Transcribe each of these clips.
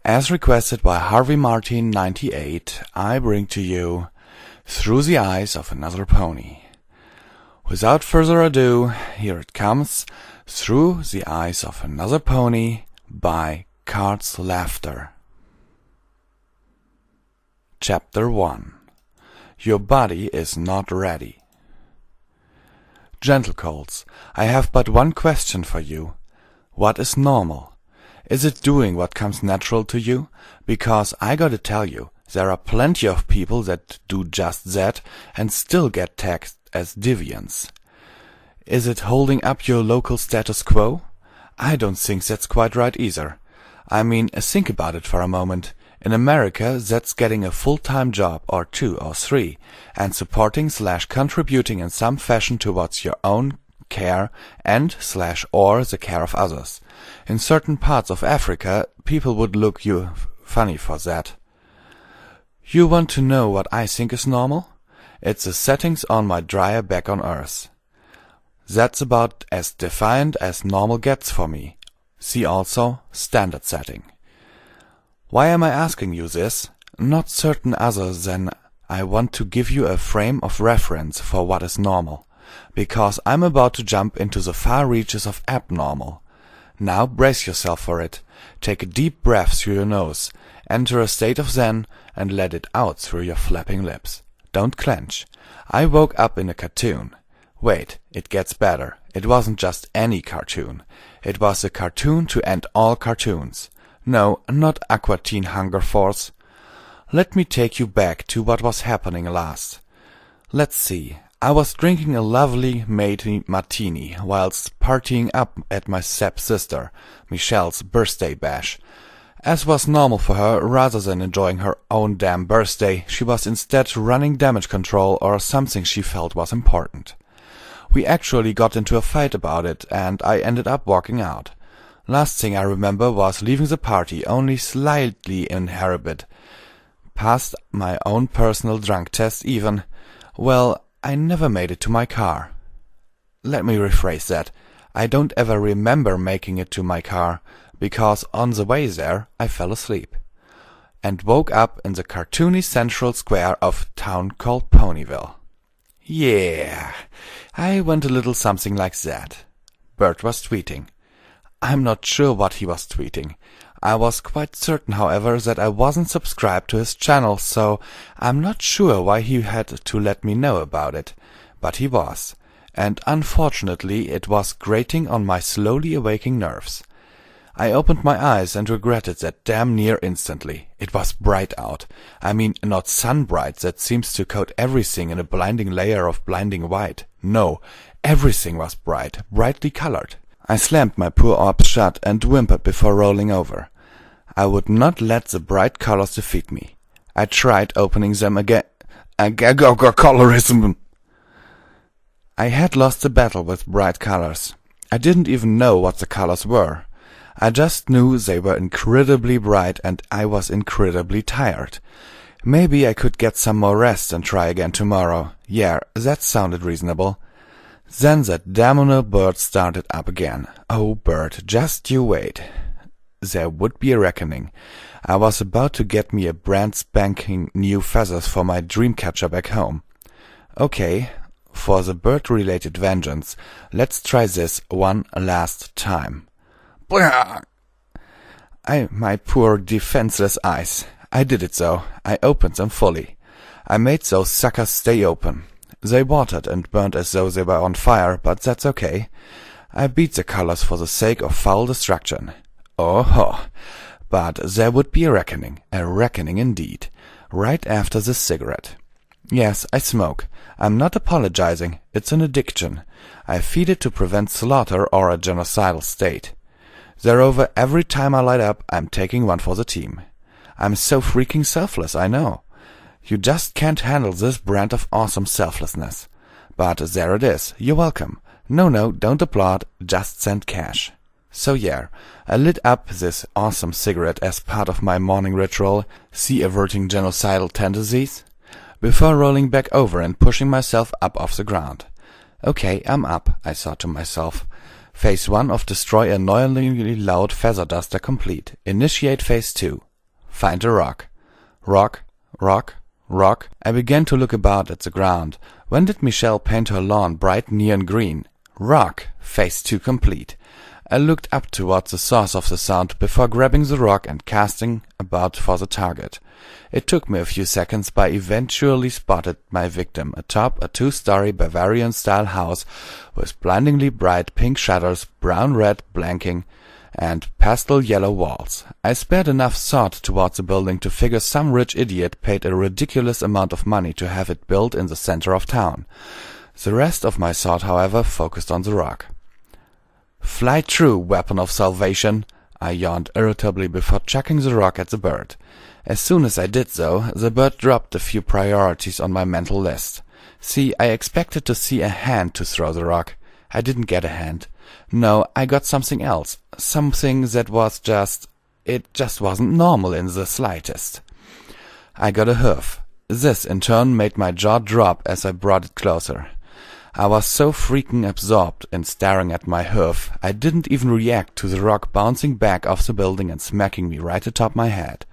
As requested by Harvey Martin 98, I bring to you Through the Eyes of Another Pony. Without further ado, here it comes, Through the Eyes of Another Pony by CardsLafter. Chapter 1. Your body is not ready. Gentle Colts, I have but one question for you. What is normal? Is it doing what comes natural to you? Because I gotta tell you, there are plenty of people that do just that and still get tagged as deviants. Is it holding up your local status quo? I don't think that's quite right either. I mean, think about it for a moment. In America, that's getting a full-time job, or 2 or 3, and supporting/contributing in some fashion towards your own care and/or the care of others. In certain parts of Africa, people would look you funny for that. You want to know what I think is normal? It's the settings on my dryer back on Earth. That's about as defined as normal gets for me. See also standard setting. Why am I asking you this? Not certain other than I want to give you a frame of reference for what is normal, because I'm about to jump into the far reaches of abnormal. Now brace yourself for it. Take a deep breath through your nose, enter a state of zen, and let it out through your flapping lips. Don't clench. I woke up in a cartoon. Wait, it gets better. It wasn't just any cartoon. It was a cartoon to end all cartoons. No, not Aqua Teen Hunger Force. Let me take you back to what was happening last. Let's see. I was drinking a lovely martini whilst partying up at my step-sister, Michelle's birthday bash. As was normal for her, rather than enjoying her own damn birthday, she was instead running damage control or something she felt was important. We actually got into a fight about it, and I ended up walking out. Last thing I remember was leaving the party only slightly inhibited. Passed my own personal drunk test even. Well, I never made it to my car. Let me rephrase that. I don't ever remember making it to my car, because on the way there I fell asleep and woke up in the cartoony central square of town called Ponyville. Yeah, I went a little something like that. Bert was tweeting. I'm not sure what he was tweeting. I was quite certain, however, that I wasn't subscribed to his channel, so I'm not sure why he had to let me know about it. But he was, and unfortunately it was grating on my slowly awaking nerves. I opened my eyes and regretted that damn near instantly. It was bright out. I mean, not sun bright that seems to coat everything in a blinding layer of blinding white. No, everything was bright, brightly colored. I slammed my poor orbs shut and whimpered before rolling over. I would not let the bright colors defeat me. I tried opening them again. Colorism! I had lost the battle with bright colors. I didn't even know what the colors were. I just knew they were incredibly bright and I was incredibly tired. Maybe I could get some more rest and try again tomorrow. Yeah, that sounded reasonable. Then that damnable bird started up again. Oh, Bert, just you wait. There would be a reckoning. I was about to get me a brand spanking new feathers for my dream catcher back home. Okay, for the bird-related vengeance, let's try this one last time. My poor defenseless eyes. I did it though. I opened them fully. I made those suckers stay open. They watered and burned as though they were on fire, but that's okay. I beat the colors for the sake of foul destruction. Oh ho! But there would be a reckoning indeed, right after this cigarette. Yes, I smoke. I'm not apologizing. It's an addiction. I feed it to prevent slaughter or a genocidal state. Thereover, every time I light up, I'm taking one for the team. I'm so freaking selfless, I know. You just can't handle this brand of awesome selflessness. But there it is. You're welcome. No, don't applaud. Just send cash. So yeah, I lit up this awesome cigarette as part of my morning ritual, see averting genocidal tendencies, before rolling back over and pushing myself up off the ground. Okay, I'm up, I thought to myself. Phase 1 of destroy annoyingly loud feather duster complete. Initiate Phase 2. find a rock. Rock, rock, rock. I began to look about at the ground. When did Michelle paint her lawn bright neon green? Rock, phase 2 complete. I looked up towards the source of the sound before grabbing the rock and casting about for the target. It took me a few seconds, but I eventually spotted my victim atop a 2-story Bavarian-style house with blindingly bright pink shutters, brown-red blanking, and pastel yellow walls. I spared enough thought towards the building to figure some rich idiot paid a ridiculous amount of money to have it built in the center of town. The rest of my thought, however, focused on the rock. "Fly true, weapon of salvation," I yawned irritably before chucking the rock at the bird. As soon as I did so, the bird dropped a few priorities on my mental list. See, I expected to see a hand to throw the rock. I didn't get a hand. No, I got something else. Something that was it just wasn't normal in the slightest. I got a hoof. This, in turn, made my jaw drop as I brought it closer. I was so freaking absorbed in staring at my hoof, I didn't even react to the rock bouncing back off the building and smacking me right atop my head.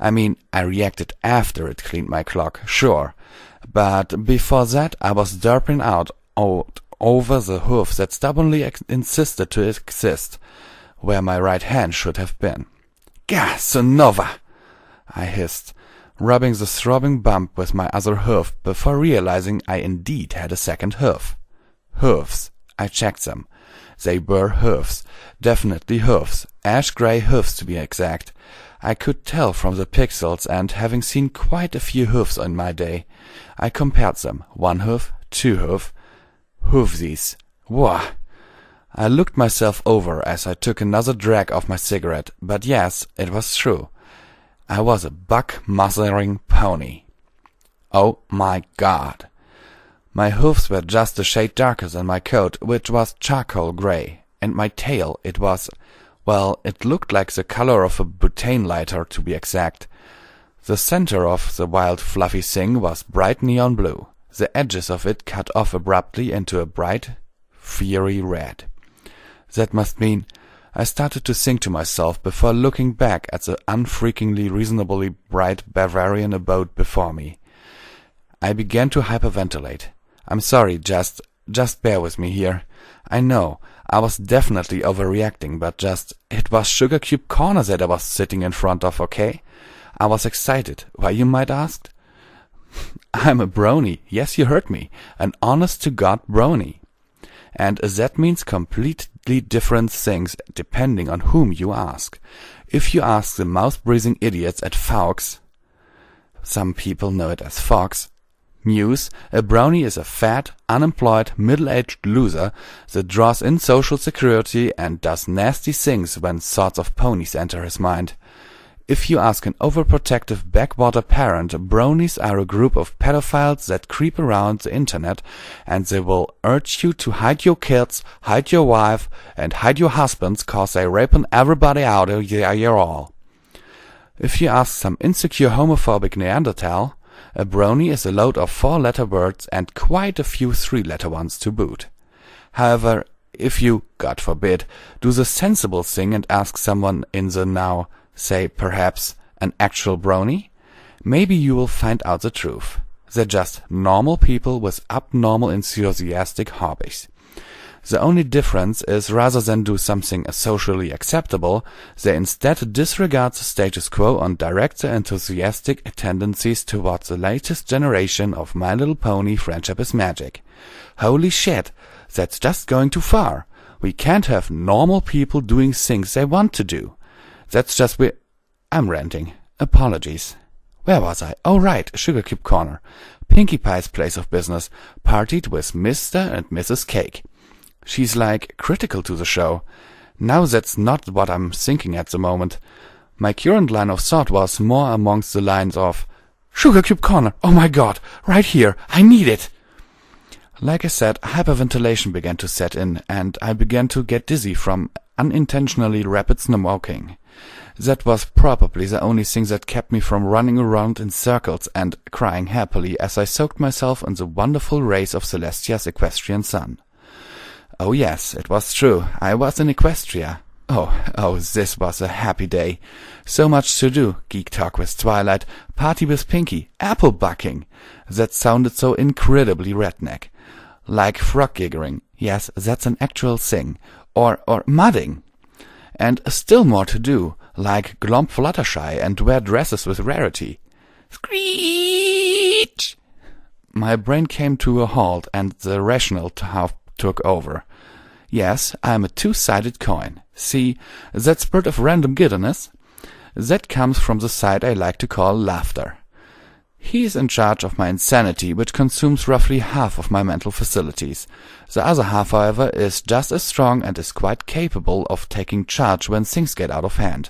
I mean, I reacted after it cleaned my clock, sure, but before that I was derping out over the hoof that stubbornly insisted to exist, where my right hand should have been. "Gah, Sonova!" I hissed, rubbing the throbbing bump with my other hoof before realizing I indeed had a second hoof. Hoofs. I checked them. They were hoofs. Definitely hoofs. Ash-gray hoofs, to be exact. I could tell from the pixels, and having seen quite a few hoofs in my day, I compared them. 1 hoof, 2 hoof. Hoofsies. Wah! I looked myself over as I took another drag of my cigarette, but yes, it was true. I was a buck-mothering pony. Oh my God! My hoofs were just a shade darker than my coat, which was charcoal gray, and my tail, it looked like the color of a butane lighter, to be exact. The center of the wild fluffy thing was bright neon blue. The edges of it cut off abruptly into a bright, fiery red. That must mean... I started to think to myself before looking back at the unfreakingly reasonably bright Bavarian abode before me. I began to hyperventilate. I'm sorry, just bear with me here. I know, I was definitely overreacting, but it was Sugar Cube Corner that I was sitting in front of, okay? I was excited. Why, you might ask? I'm a brony. Yes, you heard me. An honest-to-God brony. And that means completely different things depending on whom you ask. If you ask the mouth-breathing idiots at Fawkes, some people know it as Fox, News, a brony is a fat, unemployed, middle-aged loser that draws in social security and does nasty things when thoughts of ponies enter his mind. If you ask an overprotective backwater parent, bronies are a group of pedophiles that creep around the internet, and they will urge you to hide your kids, hide your wife, and hide your husbands cause they raping everybody out of your all. If you ask some insecure homophobic Neanderthal, a brony is a load of 4-letter words and quite a few 3-letter ones to boot. However, if you, God forbid, do the sensible thing and ask someone in the now, say, perhaps, an actual brony, maybe you will find out the truth. They're just normal people with abnormal enthusiastic hobbies. The only difference is rather than do something socially acceptable, they instead disregard the status quo and direct their enthusiastic tendencies towards the latest generation of My Little Pony Friendship is Magic. Holy shit, that's just going too far. We can't have normal people doing things they want to do. That's just I'm ranting. Apologies. Where was I? Oh right, Sugar Cube Corner. Pinkie Pie's place of business. Partied with Mr. and Mrs. Cake. She's like critical to the show. Now that's not what I'm thinking at the moment. My current line of thought was more amongst the lines of Sugar Cube Corner, oh my god, right here, I need it! Like I said, hyperventilation began to set in, and I began to get dizzy from unintentionally rapid smoking. That was probably the only thing that kept me from running around in circles and crying happily as I soaked myself in the wonderful rays of Celestia's equestrian sun. Oh yes, it was true, I was in Equestria. Oh, this was a happy day. So much to do. Geek talk with Twilight, party with Pinky, apple bucking. That sounded so incredibly redneck. Like frog giggering. Yes, that's an actual thing. Or mudding. And still more to do, like glomp Fluttershy and wear dresses with Rarity. Screech! My brain came to a halt and the rational took over. Yes, I'm a two-sided coin. See, that spurt of random giddiness? That comes from the side I like to call laughter. He's in charge of my insanity, which consumes roughly half of my mental facilities. The other half, however, is just as strong and is quite capable of taking charge when things get out of hand.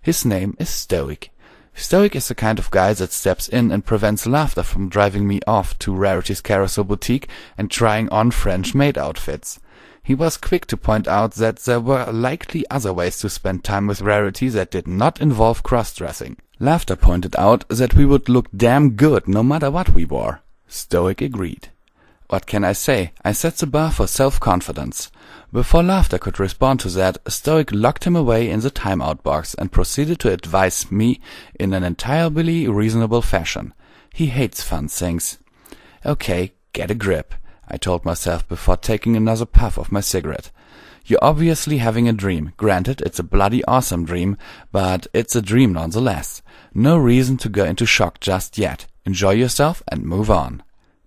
His name is Stoic. Stoic is the kind of guy that steps in and prevents laughter from driving me off to Rarity's Carousel Boutique and trying on French maid outfits. He was quick to point out that there were likely other ways to spend time with Rarity that did not involve cross-dressing. Laughter pointed out that we would look damn good no matter what we wore. Stoic agreed. What can I say? I set the bar for self-confidence. Before Laughter could respond to that, Stoic locked him away in the timeout box and proceeded to advise me in an entirely reasonable fashion. He hates fun things. Okay, get a grip, I told myself before taking another puff of my cigarette. You're obviously having a dream. Granted, it's a bloody awesome dream, but it's a dream nonetheless. No reason to go into shock just yet. Enjoy yourself and move on.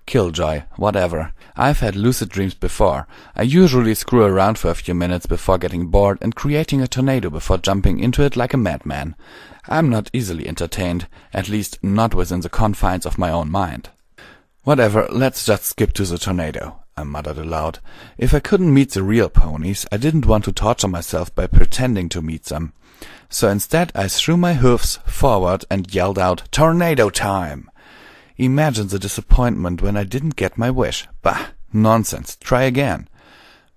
Killjoy, whatever. I've had lucid dreams before. I usually screw around for a few minutes before getting bored and creating a tornado before jumping into it like a madman. I'm not easily entertained, at least not within the confines of my own mind. Whatever, let's just skip to the tornado, I muttered aloud. If I couldn't meet the real ponies, I didn't want to torture myself by pretending to meet them. So instead I threw my hoofs forward and yelled out, "Tornado time!" Imagine the disappointment when I didn't get my wish. Bah, nonsense, try again.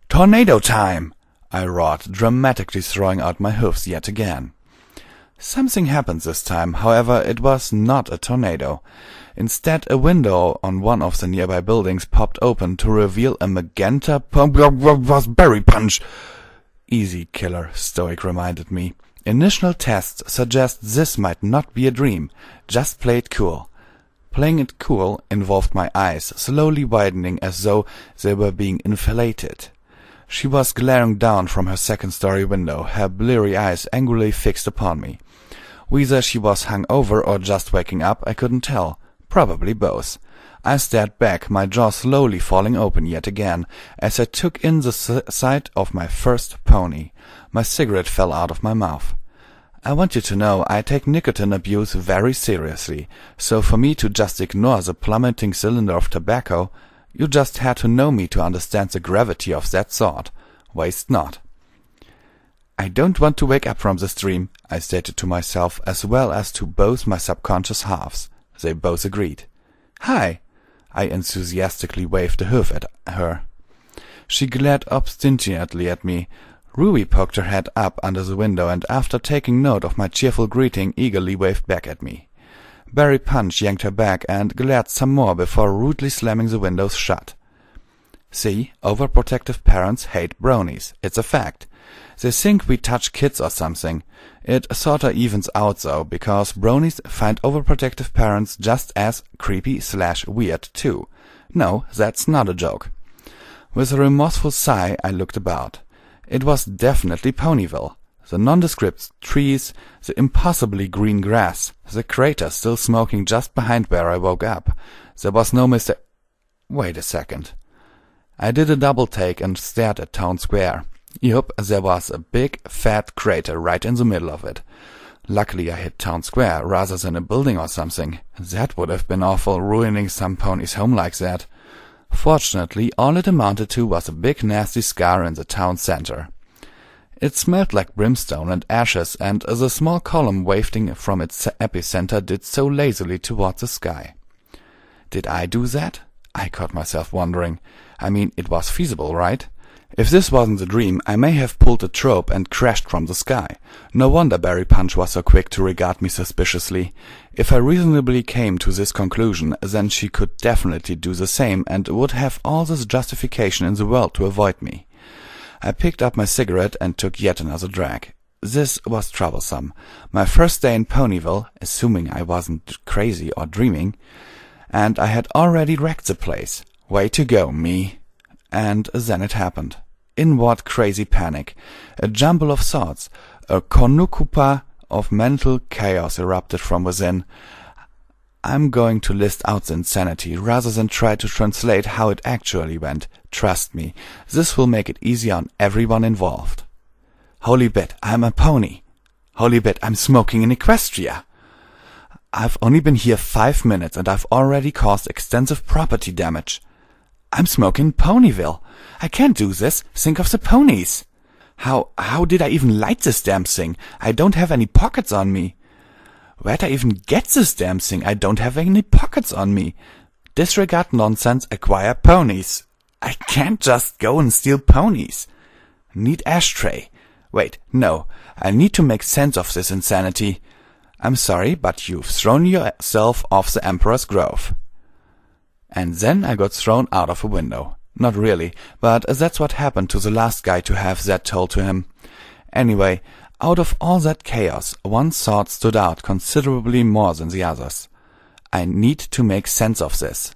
"Tornado time!" I roared, dramatically throwing out my hoofs yet again. Something happened this time, however, it was not a tornado. Instead, a window on one of the nearby buildings popped open to reveal a magenta berry punch. Easy, killer, Stoic reminded me. Initial tests suggest this might not be a dream. Just play it cool. Playing it cool involved my eyes slowly widening as though they were being inflated. She was glaring down from her second-story window, her bleary eyes angrily fixed upon me. Whether she was hung over or just waking up, I couldn't tell. Probably both. I stared back, my jaw slowly falling open yet again, as I took in the sight of my first pony. My cigarette fell out of my mouth. I want you to know I take nicotine abuse very seriously, so for me to just ignore the plummeting cylinder of tobacco, you just had to know me to understand the gravity of that thought. Waste not. I don't want to wake up from this dream, I stated to myself as well as to both my subconscious halves. They both agreed. Hi! I enthusiastically waved a hoof at her. She glared obstinately at me. Ruby poked her head up under the window and after taking note of my cheerful greeting eagerly waved back at me. Berry Punch yanked her back and glared some more before rudely slamming the windows shut. See, overprotective parents hate bronies. It's a fact. They think we touch kids or something. It sorta evens out though, because bronies find overprotective parents just as creepy/weird too. No, that's not a joke. With a remorseful sigh I looked about. It was definitely Ponyville. The nondescript trees, the impossibly green grass, the crater still smoking just behind where I woke up. There was no mistake. Wait a second. I did a double take and stared at Town Square. Yup, there was a big, fat crater right in the middle of it. Luckily I hit Town Square rather than a building or something. That would have been awful, ruining some pony's home like that. Fortunately, all it amounted to was a big nasty scar in the town center. It smelled like brimstone and ashes, and the small column wafting from its epicenter did so lazily toward the sky. Did I do that? I caught myself wondering. I mean, it was feasible, right? If this wasn't a dream, I may have pulled a trope and crashed from the sky. No wonder Berry Punch was so quick to regard me suspiciously. If I reasonably came to this conclusion, then she could definitely do the same and would have all the justification in the world to avoid me. I picked up my cigarette and took yet another drag. This was troublesome. My first day in Ponyville, assuming I wasn't crazy or dreaming, and I had already wrecked the place. Way to go, me. And then it happened. Inward crazy panic. A jumble of thoughts. A cornucopia of mental chaos erupted from within. I'm going to list out the insanity rather than try to translate how it actually went. Trust me, this will make it easier on everyone involved. Holy bit, I'm a pony. Holy bit, I'm smoking in Equestria. I've only been here 5 minutes and I've already caused extensive property damage. I'm smoking Ponyville. I can't do this. Think of the ponies. How did I even light this damn thing? I don't have any pockets on me. Where'd I even get this damn thing? I don't have any pockets on me. Disregard nonsense, acquire ponies. I can't just go and steal ponies. Need ashtray. Wait, no. I need to make sense of this insanity. I'm sorry, but you've thrown yourself off the Emperor's Grove. And then I got thrown out of a window. Not really, but that's what happened to the last guy to have that told to him. Anyway, out of all that chaos, one thought stood out considerably more than the others. I need to make sense of this.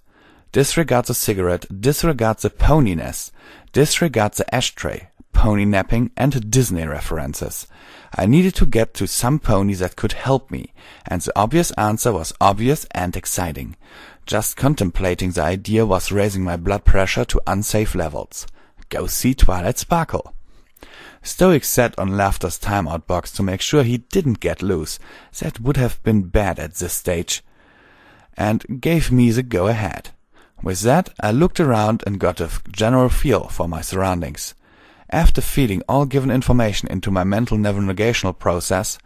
Disregard the cigarette, disregard the poniness, disregard the ashtray, pony napping, and Disney references. I needed to get to some pony that could help me, and the obvious answer was obvious and exciting. Just contemplating the idea was raising my blood pressure to unsafe levels. Go see Twilight Sparkle. Stoic sat on Laughter's timeout box to make sure he didn't get loose. That would have been bad at this stage. And gave me the go-ahead. With that, I looked around and got a general feel for my surroundings. After feeding all given information into my mental navigational process,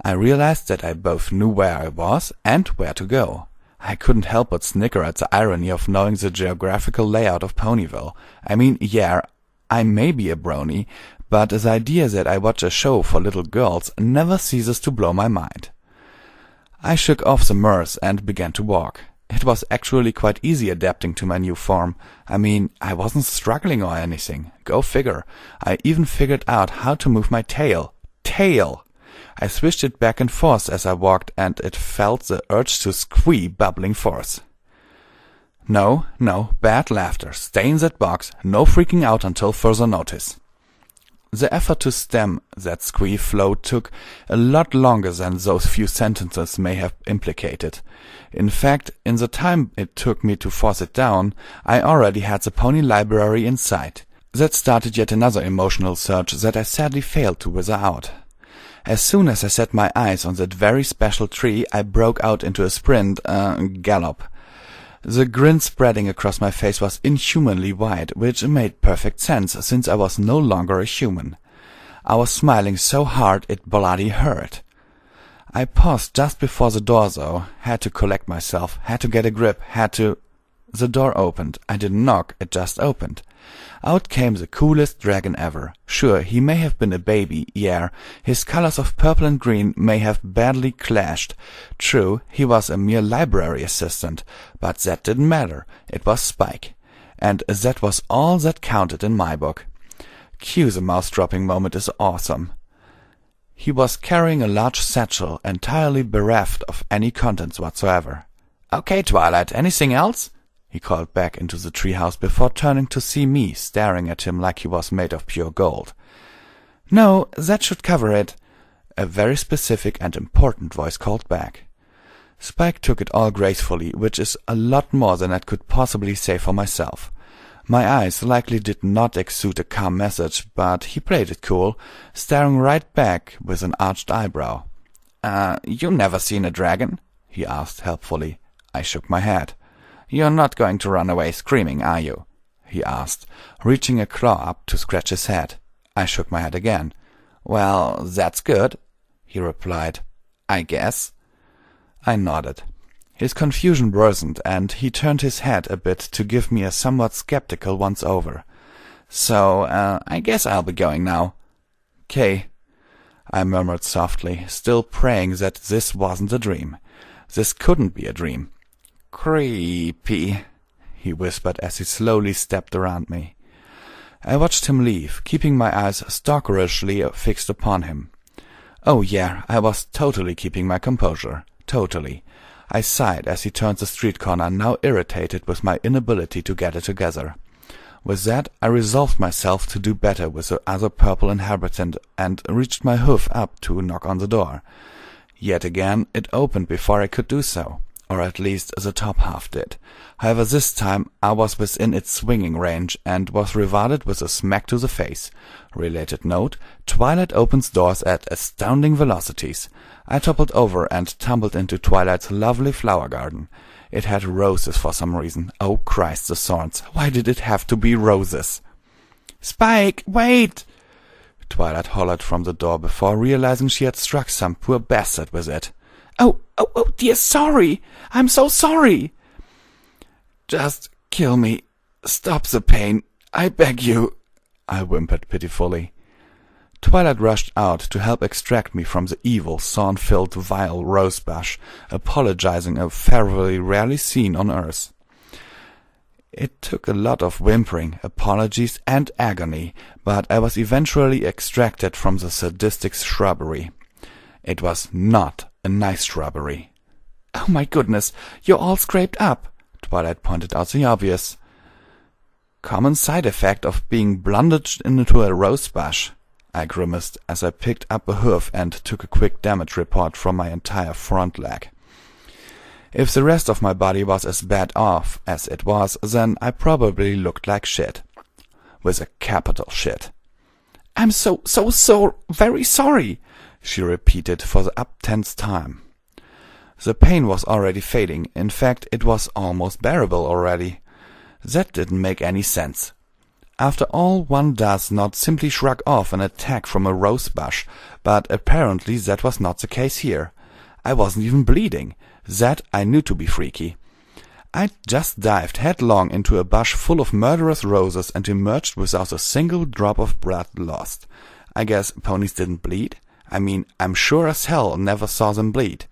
I realized that I both knew where I was and where to go. I couldn't help but snicker at the irony of knowing the geographical layout of Ponyville. I mean, yeah, I may be a brony, but the idea that I watch a show for little girls never ceases to blow my mind. I shook off the mirth and began to walk. It was actually quite easy adapting to my new form. I mean, I wasn't struggling or anything. Go figure. I even figured out how to move my tail. Tail! I swished it back and forth as I walked, and it felt the urge to squee bubbling forth. No, bad laughter. Stay in that box. No freaking out until further notice. The effort to stem that squee flow took a lot longer than those few sentences may have implicated. In fact, in the time it took me to force it down, I already had the pony library in sight. That started yet another emotional surge that I sadly failed to wither out. As soon as I set my eyes on that very special tree, I broke out into a sprint, gallop. The grin spreading across my face was inhumanly wide, which made perfect sense, since I was no longer a human. I was smiling so hard it bloody hurt. I paused just before the door, though. Had to collect myself, had to get a grip, The door opened. I didn't knock, it just opened. Out came the coolest dragon ever. Sure, he may have been a baby, yeah. His colors of purple and green may have badly clashed. True, he was a mere library assistant, but that didn't matter. It was Spike. And that was all that counted in my book. Cue the mouse-dropping moment is awesome. He was carrying a large satchel, entirely bereft of any contents whatsoever. "Okay, Twilight, anything else?" he called back into the treehouse before turning to see me staring at him like he was made of pure gold. "No, that should cover it," a very specific and important voice called back. Spike took it all gracefully, which is a lot more than I could possibly say for myself. My eyes likely did not exude a calm message, but he played it cool, staring right back with an arched eyebrow. You never seen a dragon?" he asked helpfully. I shook my head. "You're not going to run away screaming, are you?" he asked, reaching a claw up to scratch his head. I shook my head again. "Well, that's good," he replied. "I guess." I nodded. His confusion worsened, and he turned his head a bit to give me a somewhat skeptical once-over. "So, I guess I'll be going now." "'Kay," I murmured softly, still praying that this wasn't a dream. This couldn't be a dream. "Creepy," he whispered as he slowly stepped around me. I watched him leave, keeping my eyes stalkerishly fixed upon him. Oh yeah, I was totally keeping my composure. Totally. I sighed as he turned the street corner, now irritated with my inability to get it together. With that, I resolved myself to do better with the other purple inhabitant and reached my hoof up to knock on the door. Yet again, it opened before I could do so, or at least the top half did. However, this time I was within its swinging range and was rewarded with a smack to the face. Related note, Twilight opens doors at astounding velocities. I toppled over and tumbled into Twilight's lovely flower garden. It had roses for some reason. Oh Christ, the thorns. Why did it have to be roses? "Spike, wait!" Twilight hollered from the door before realizing she had struck some poor bastard with it. Oh dear, sorry! I'm so sorry!" "Just kill me. Stop the pain. I beg you," I whimpered pitifully. Twilight rushed out to help extract me from the evil, thorn-filled, vile rosebush, apologizing a farewell rarely seen on earth. It took a lot of whimpering, apologies, and agony, but I was eventually extracted from the sadistic shrubbery. It was not a nice shrubbery. "Oh my goodness, you're all scraped up," Twilight pointed out the obvious. "Common side effect of being blundered into a rosebush," I grimaced as I picked up a hoof and took a quick damage report from my entire front leg. If the rest of my body was as bad off as it was, then I probably looked like shit. With a capital shit. "I'm so very sorry," she repeated for the up-tenth time. The pain was already fading. In fact, it was almost bearable already. That didn't make any sense. After all, one does not simply shrug off an attack from a rosebush, but apparently that was not the case here. I wasn't even bleeding. That I knew to be freaky. I just dived headlong into a bush full of murderous roses and emerged without a single drop of blood lost. I guess ponies didn't bleed? I mean, I'm sure as hell never saw them bleed.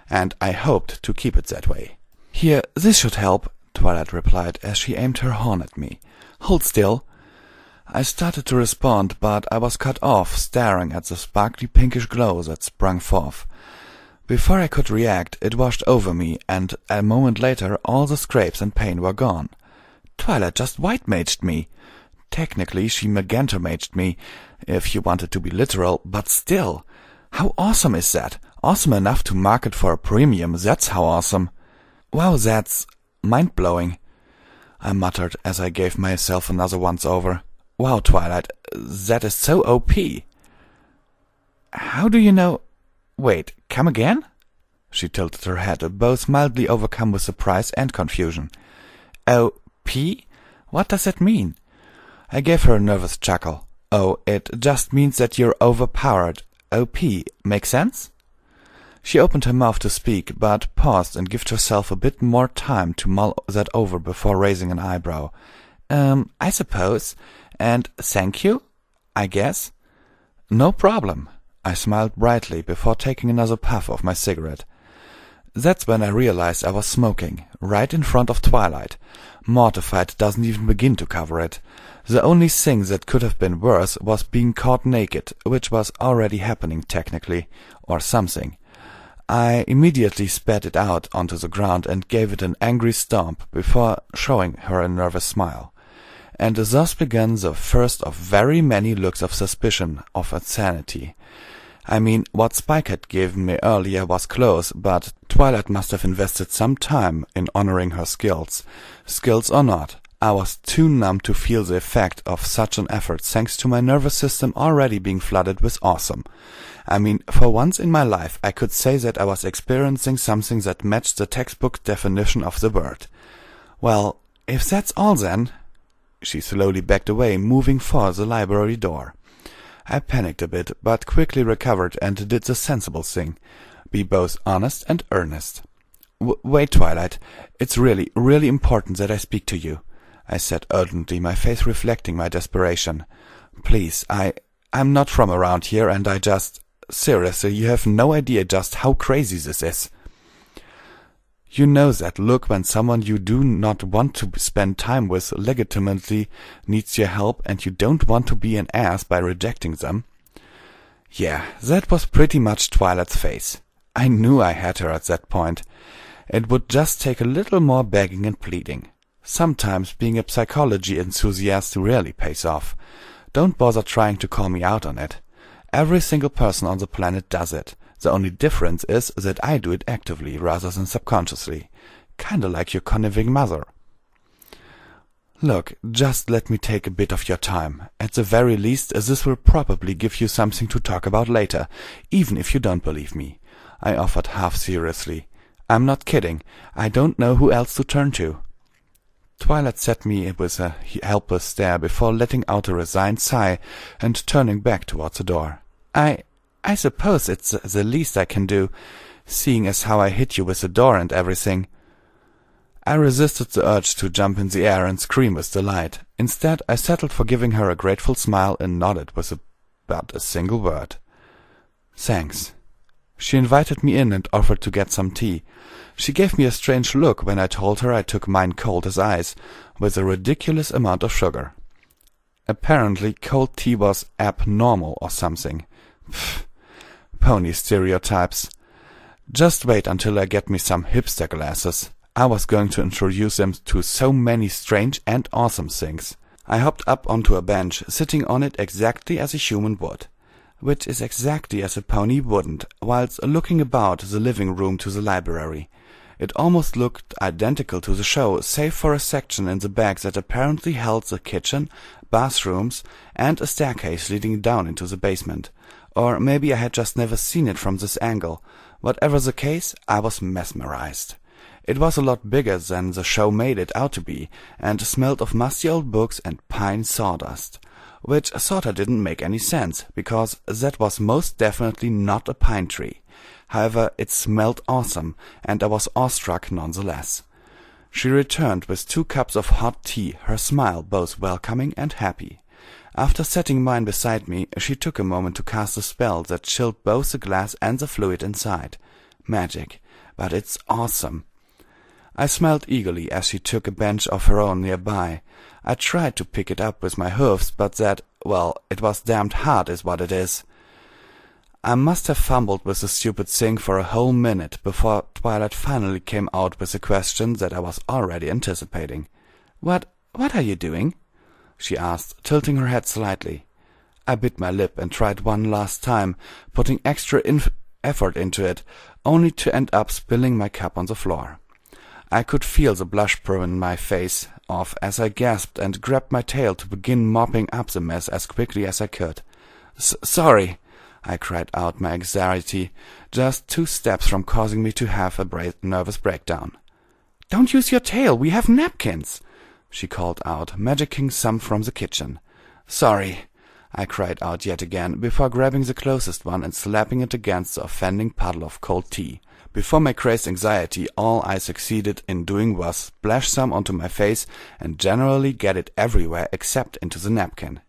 And I hoped to keep it that way. "Here, this should help," Twilight replied as she aimed her horn at me. "Hold still." I started to respond, but I was cut off, staring at the sparkly pinkish glow that sprang forth. Before I could react, it washed over me, and a moment later all the scrapes and pain were gone. Twilight just white-maged me. Technically, she magenta-maged me, if you wanted to be literal, but still. How awesome is that? Awesome enough to market for a premium, that's how awesome. Wow, that's mind-blowing, I muttered as I gave myself another once-over. Wow, Twilight, that is so OP. How do you know? Wait, come again? She tilted her head, both mildly overcome with surprise and confusion. O.P.? What does that mean? I gave her a nervous chuckle. Oh, it just means that you're overpowered. O.P. Make sense? She opened her mouth to speak, but paused and gave herself a bit more time to mull that over before raising an eyebrow. I suppose. And thank you, I guess. No problem. I smiled brightly before taking another puff of my cigarette. That's when I realized I was smoking, right in front of Twilight. Mortified doesn't even begin to cover it. The only thing that could have been worse was being caught naked, which was already happening technically, or something. I immediately spat it out onto the ground and gave it an angry stomp before showing her a nervous smile. And thus began the first of very many looks of suspicion of insanity. I mean, what Spike had given me earlier was close, but Twilight must have invested some time in honoring her skills. Skills or not, I was too numb to feel the effect of such an effort thanks to my nervous system already being flooded with awesome. I mean, for once in my life I could say that I was experiencing something that matched the textbook definition of the word. Well, if that's all then... She slowly backed away, moving for the library door. I panicked a bit, but quickly recovered and did the sensible thing. Be both honest and earnest. Wait, Twilight. It's really, really important that I speak to you, I said urgently, my face reflecting my desperation. Please, I'm not from around here, and I just... Seriously, you have no idea just how crazy this is. You know that look when someone you do not want to spend time with legitimately needs your help and you don't want to be an ass by rejecting them? Yeah, that was pretty much Twilight's face. I knew I had her at that point. It would just take a little more begging and pleading. Sometimes being a psychology enthusiast really pays off. Don't bother trying to call me out on it. Every single person on the planet does it. The only difference is that I do it actively rather than subconsciously. Kinda like your conniving mother. Look, just let me take a bit of your time. At the very least, this will probably give you something to talk about later, even if you don't believe me, I offered half seriously. I'm not kidding. I don't know who else to turn to. Twilight set me with a helpless stare before letting out a resigned sigh and turning back towards the door. I suppose it's the least I can do, seeing as how I hit you with the door and everything. I resisted the urge to jump in the air and scream with delight. Instead, I settled for giving her a grateful smile and nodded with but a single word. Thanks. She invited me in and offered to get some tea. She gave me a strange look when I told her I took mine cold as ice, with a ridiculous amount of sugar. Apparently, cold tea was abnormal or something. Pfft. Pony stereotypes. Just wait until I get me some hipster glasses. I was going to introduce them to so many strange and awesome things. I hopped up onto a bench, sitting on it exactly as a human would, which is exactly as a pony wouldn't, whilst looking about the living room to the library. It almost looked identical to the show, save for a section in the back that apparently held the kitchen, bathrooms, and a staircase leading down into the basement. Or maybe I had just never seen it from this angle. Whatever the case, I was mesmerized. It was a lot bigger than the show made it out to be, and smelled of musty old books and pine sawdust. Which sorta didn't make any sense, because that was most definitely not a pine tree. However, it smelled awesome, and I was awestruck nonetheless. She returned with 2 cups of hot tea, her smile both welcoming and happy. After setting mine beside me, she took a moment to cast a spell that chilled both the glass and the fluid inside. Magic, but it's awesome. I smiled eagerly as she took a bench of her own nearby. I tried to pick it up with my hoofs, but it was damned hard is what it is. I must have fumbled with the stupid thing for a whole minute before Twilight finally came out with a question that I was already anticipating. What are you doing?" she asked, tilting her head slightly. I bit my lip and tried one last time, putting extra effort into it, only to end up spilling my cup on the floor. I could feel the blush burn my face off as I gasped and grabbed my tail to begin mopping up the mess as quickly as I could. Sorry," I cried out, my anxiety just 2 steps from causing me to have a nervous breakdown. "Don't use your tail, we have napkins," she called out, magicking some from the kitchen. "Sorry," I cried out yet again, before grabbing the closest one and slapping it against the offending puddle of cold tea. Before my crazed anxiety, all I succeeded in doing was splash some onto my face and generally get it everywhere except into the napkin.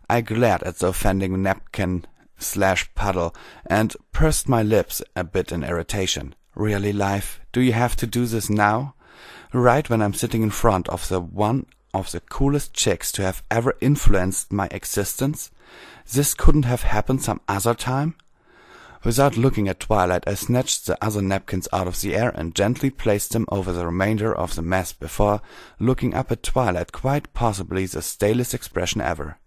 I glared at the offending napkin/puddle and pursed my lips a bit in irritation. Really, life? Do you have to do this now? Right when I'm sitting in front of the one of the coolest chicks to have ever influenced my existence? This couldn't have happened some other time? Without looking at Twilight, I snatched the other napkins out of the air and gently placed them over the remainder of the mess before looking up at Twilight, quite possibly the stalest expression ever.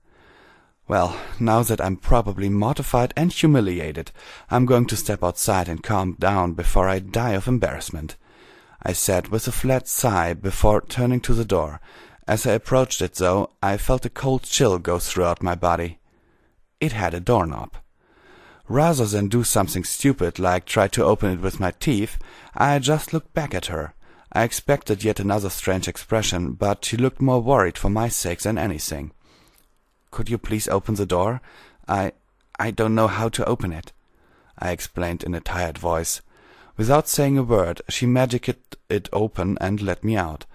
Well, now that I'm probably mortified and humiliated, I'm going to step outside and calm down before I die of embarrassment, I said with a flat sigh before turning to the door. As I approached it, though, I felt a cold chill go throughout my body. It had a doorknob. Rather than do something stupid like try to open it with my teeth, I just looked back at her. I expected yet another strange expression, but she looked more worried for my sake than anything. "Could you please open the door? I don't know how to open it," I explained in a tired voice. Without saying a word, she magicked it open and let me out.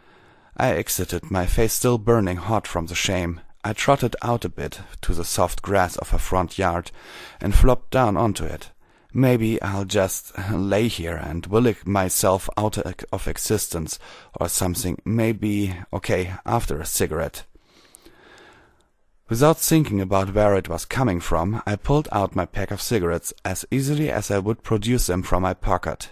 I exited, my face still burning hot from the shame. I trotted out a bit to the soft grass of her front yard and flopped down onto it. Maybe I'll just lay here and will myself out of existence or something. Maybe, okay, after a cigarette. Without thinking about where it was coming from, I pulled out my pack of cigarettes as easily as I would produce them from my pocket.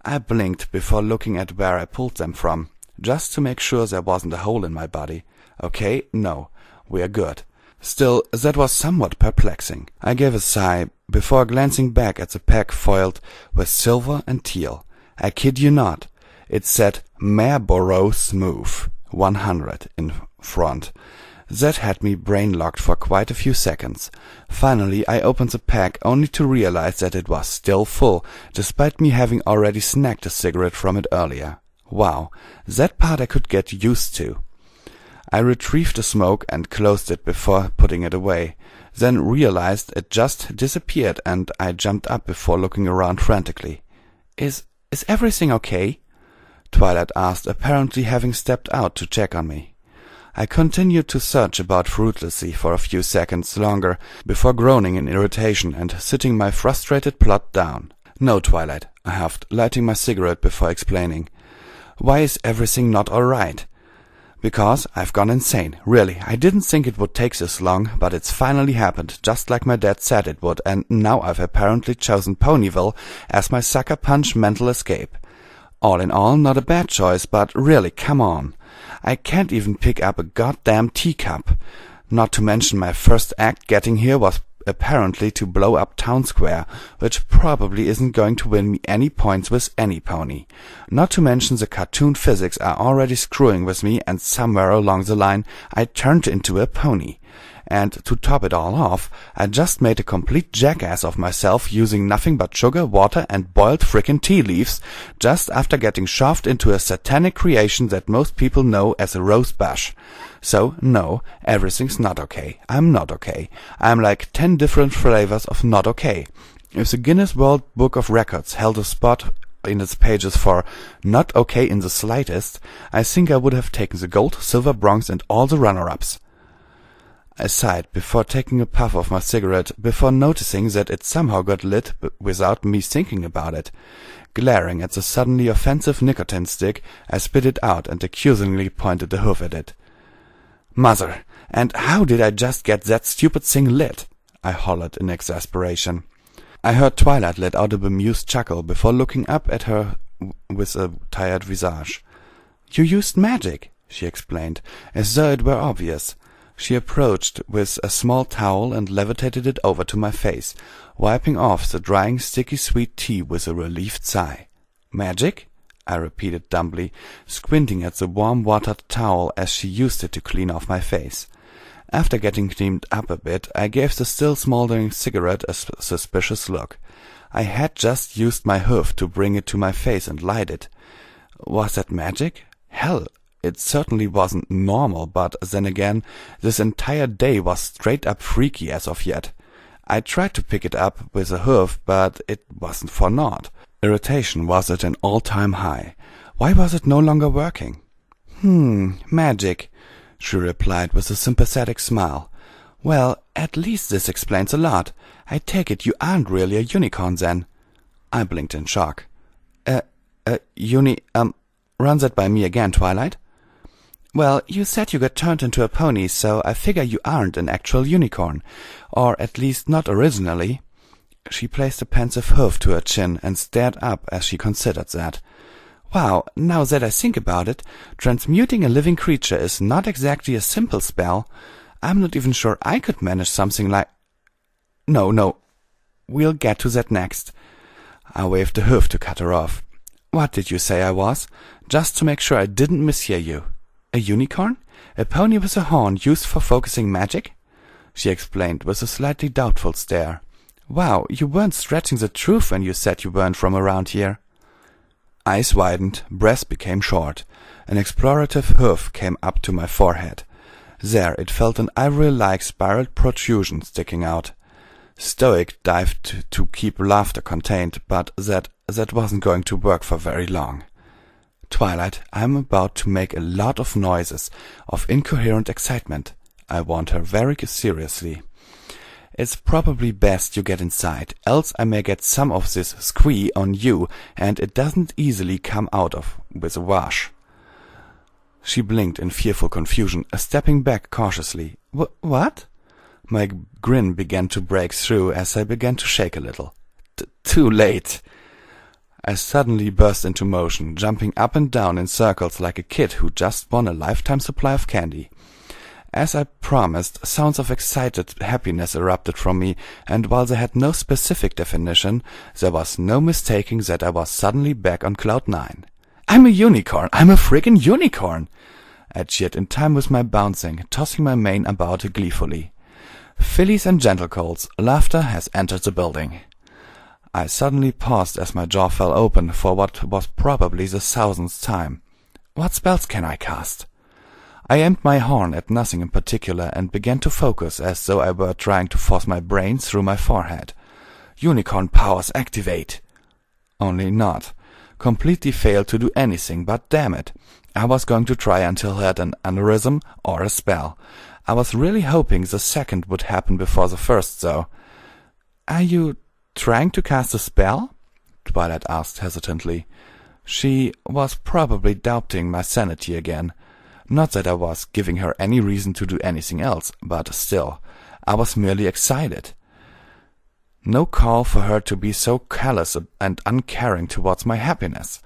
I blinked before looking at where I pulled them from, just to make sure there wasn't a hole in my body. Okay, no, we're good. Still, that was somewhat perplexing. I gave a sigh before glancing back at the pack foiled with silver and teal. I kid you not. It said Marlboro Smooth 100 in front. That had me brain-locked for quite a few seconds. Finally, I opened the pack only to realize that it was still full, despite me having already snagged a cigarette from it earlier. Wow, that part I could get used to. I retrieved the smoke and closed it before putting it away, then realized it just disappeared, and I jumped up before looking around frantically. Is everything okay?" Twilight asked, apparently having stepped out to check on me. I continued to search about fruitlessly for a few seconds longer before groaning in irritation and sitting my frustrated plot down. "No, Twilight," I huffed, lighting my cigarette before explaining. "Why is everything not all right?" "Because I've gone insane. Really, I didn't think it would take this long, but it's finally happened, just like my dad said it would, and now I've apparently chosen Ponyville as my sucker punch mental escape. All in all, not a bad choice, but really, come on. I can't even pick up a goddamn teacup. Not to mention my first act getting here was apparently to blow up Town Square, which probably isn't going to win me any points with any pony. Not to mention the cartoon physics are already screwing with me, and somewhere along the line I turned into a pony. And to top it all off, I just made a complete jackass of myself using nothing but sugar, water, and boiled frickin' tea leaves, just after getting shoved into a satanic creation that most people know as a rose bush. So, no, everything's not okay. I'm not okay. I'm like 10 different flavors of not okay. If the Guinness World Book of Records held a spot in its pages for not okay in the slightest, I think I would have taken the gold, silver, bronze, and all the runner-ups. I sighed before taking a puff of my cigarette, before noticing that it somehow got lit without me thinking about it. Glaring at the suddenly offensive nicotine stick, I spit it out and accusingly pointed the hoof at it. "Mother, and how did I just get that stupid thing lit?" I hollered in exasperation. I heard Twilight let out a bemused chuckle before looking up at her with a tired visage. "You used magic," she explained, as though it were obvious. She approached with a small towel and levitated it over to my face, wiping off the drying sticky sweet tea with a relieved sigh. "Magic?" I repeated dumbly, squinting at the warm-watered towel as she used it to clean off my face. After getting cleaned up a bit, I gave the still smoldering cigarette a suspicious look. I had just used my hoof to bring it to my face and light it. Was that magic? Hell, it certainly wasn't normal, but then again, this entire day was straight-up freaky as of yet. I tried to pick it up with a hoof, but it wasn't for naught. Irritation was at an all-time high. Why was it no longer working? Magic," she replied with a sympathetic smile. "Well, at least this explains a lot. I take it you aren't really a unicorn, then." I blinked in shock. Run that by me again, Twilight." "Well, you said you got turned into a pony, so I figure you aren't an actual unicorn. Or at least not originally." She placed a pensive hoof to her chin and stared up as she considered that. "Wow, now that I think about it, transmuting a living creature is not exactly a simple spell. I'm not even sure I could manage something like—" No, we'll get to that next." I waved the hoof to cut her off. "What did you say I was? Just to make sure I didn't mishear you. A unicorn? A pony with a horn used for focusing magic?" she explained with a slightly doubtful stare. "Wow, you weren't stretching the truth when you said you weren't from around here." Eyes widened, breath became short. An explorative hoof came up to my forehead. There it felt an ivory-like spiraled protrusion sticking out. Stoic dived to keep laughter contained, but that wasn't going to work for very long. "Twilight, I'm about to make a lot of noises, of incoherent excitement," I warned her very seriously. It's probably best you get inside, else I may get some of this squee on you, and it doesn't easily come out of with a wash." She blinked in fearful confusion, stepping back cautiously. What? My grin began to break through as I began to shake a little. Too late. I suddenly burst into motion, jumping up and down in circles like a kid who just won a lifetime supply of candy. As I promised, sounds of excited happiness erupted from me, and while they had no specific definition, there was no mistaking that I was suddenly back on cloud 9. "I'm a unicorn! I'm a friggin' unicorn!" I cheered in time with my bouncing, tossing my mane about gleefully. "Fillies and gentlecolts, laughter has entered the building." I suddenly paused as my jaw fell open for what was probably the 1000th time. What spells can I cast? I aimed my horn at nothing in particular and began to focus as though I were trying to force my brain through my forehead. Unicorn powers activate! Only not. Completely failed to do anything, but damn it. I was going to try until I had an aneurysm or a spell. I was really hoping the second would happen before the first, though. "Are you trying to cast a spell?" Twilight asked hesitantly. She was probably doubting my sanity again. Not that I was giving her any reason to do anything else, but still, I was merely excited. No call for her to be so callous and uncaring towards my happiness.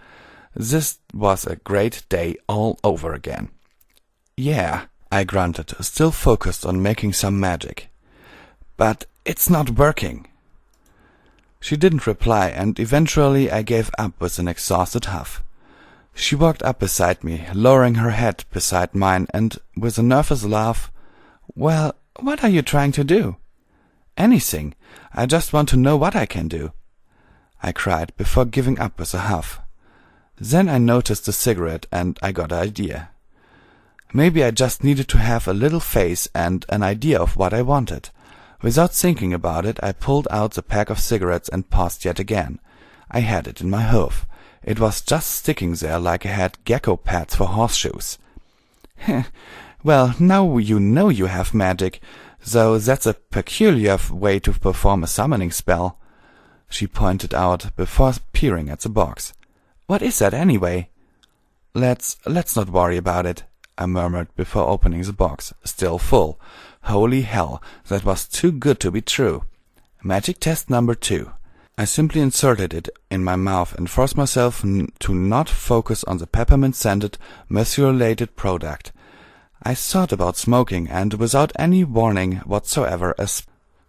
This was a great day all over again. "Yeah," I grunted, still focused on making some magic. "But it's not working." She didn't reply, and eventually I gave up with an exhausted huff. She walked up beside me, lowering her head beside mine, and with a nervous laugh, "Well, what are you trying to do?" "Anything. I just want to know what I can do," I cried before giving up with a huff. Then I noticed the cigarette, and I got an idea. Maybe I just needed to have a little face and an idea of what I wanted. Without thinking about it, I pulled out the pack of cigarettes and paused yet again. I had it in my hoof. It was just sticking there like I had gecko pads for horseshoes. "Well, now you know you have magic, though that's a peculiar way to perform a summoning spell," she pointed out before peering at the box. "What is that anyway?" Let's not worry about it," I murmured before opening the box, still full. Holy hell, that was too good to be true. Magic test number 2. I simply inserted it in my mouth and forced myself to not focus on the peppermint-scented, methylated product. I thought about smoking, and without any warning whatsoever, a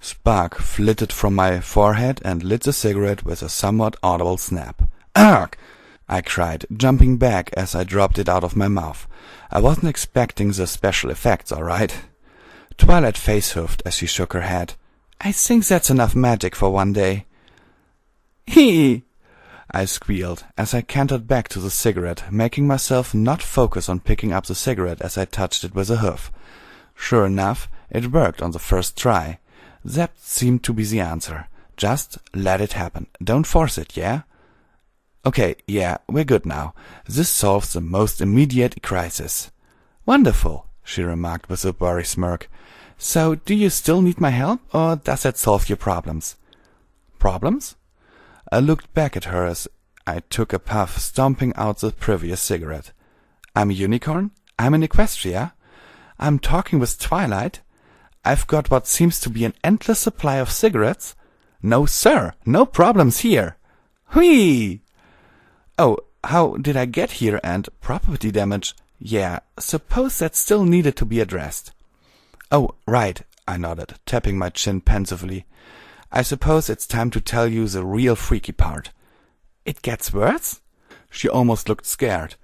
spark flitted from my forehead and lit the cigarette with a somewhat audible snap. "Ugh!" I cried, jumping back as I dropped it out of my mouth. I wasn't expecting the special effects, all right. Twilight face-huffed as she shook her head. "I think that's enough magic for one day." "Hee!" I squealed as I cantered back to the cigarette, making myself not focus on picking up the cigarette as I touched it with a hoof. Sure enough, it worked on the first try. That seemed to be the answer. Just let it happen. Don't force it, yeah? "Okay, yeah, we're good now. This solves the most immediate crisis." "Wonderful," she remarked with a worried smirk. "So, do you still need my help, or does that solve your problems?" "Problems?" I looked back at her as I took a puff, stomping out the previous cigarette. "I'm a unicorn? I'm in Equestria? I'm talking with Twilight? I've got what seems to be an endless supply of cigarettes? No, sir, no problems here. Whee! Oh, how did I get here, and property damage? Yeah, suppose that still needed to be addressed." "Oh, right," I nodded, tapping my chin pensively. "I suppose it's time to tell you the real freaky part." "It gets worse?" She almost looked scared.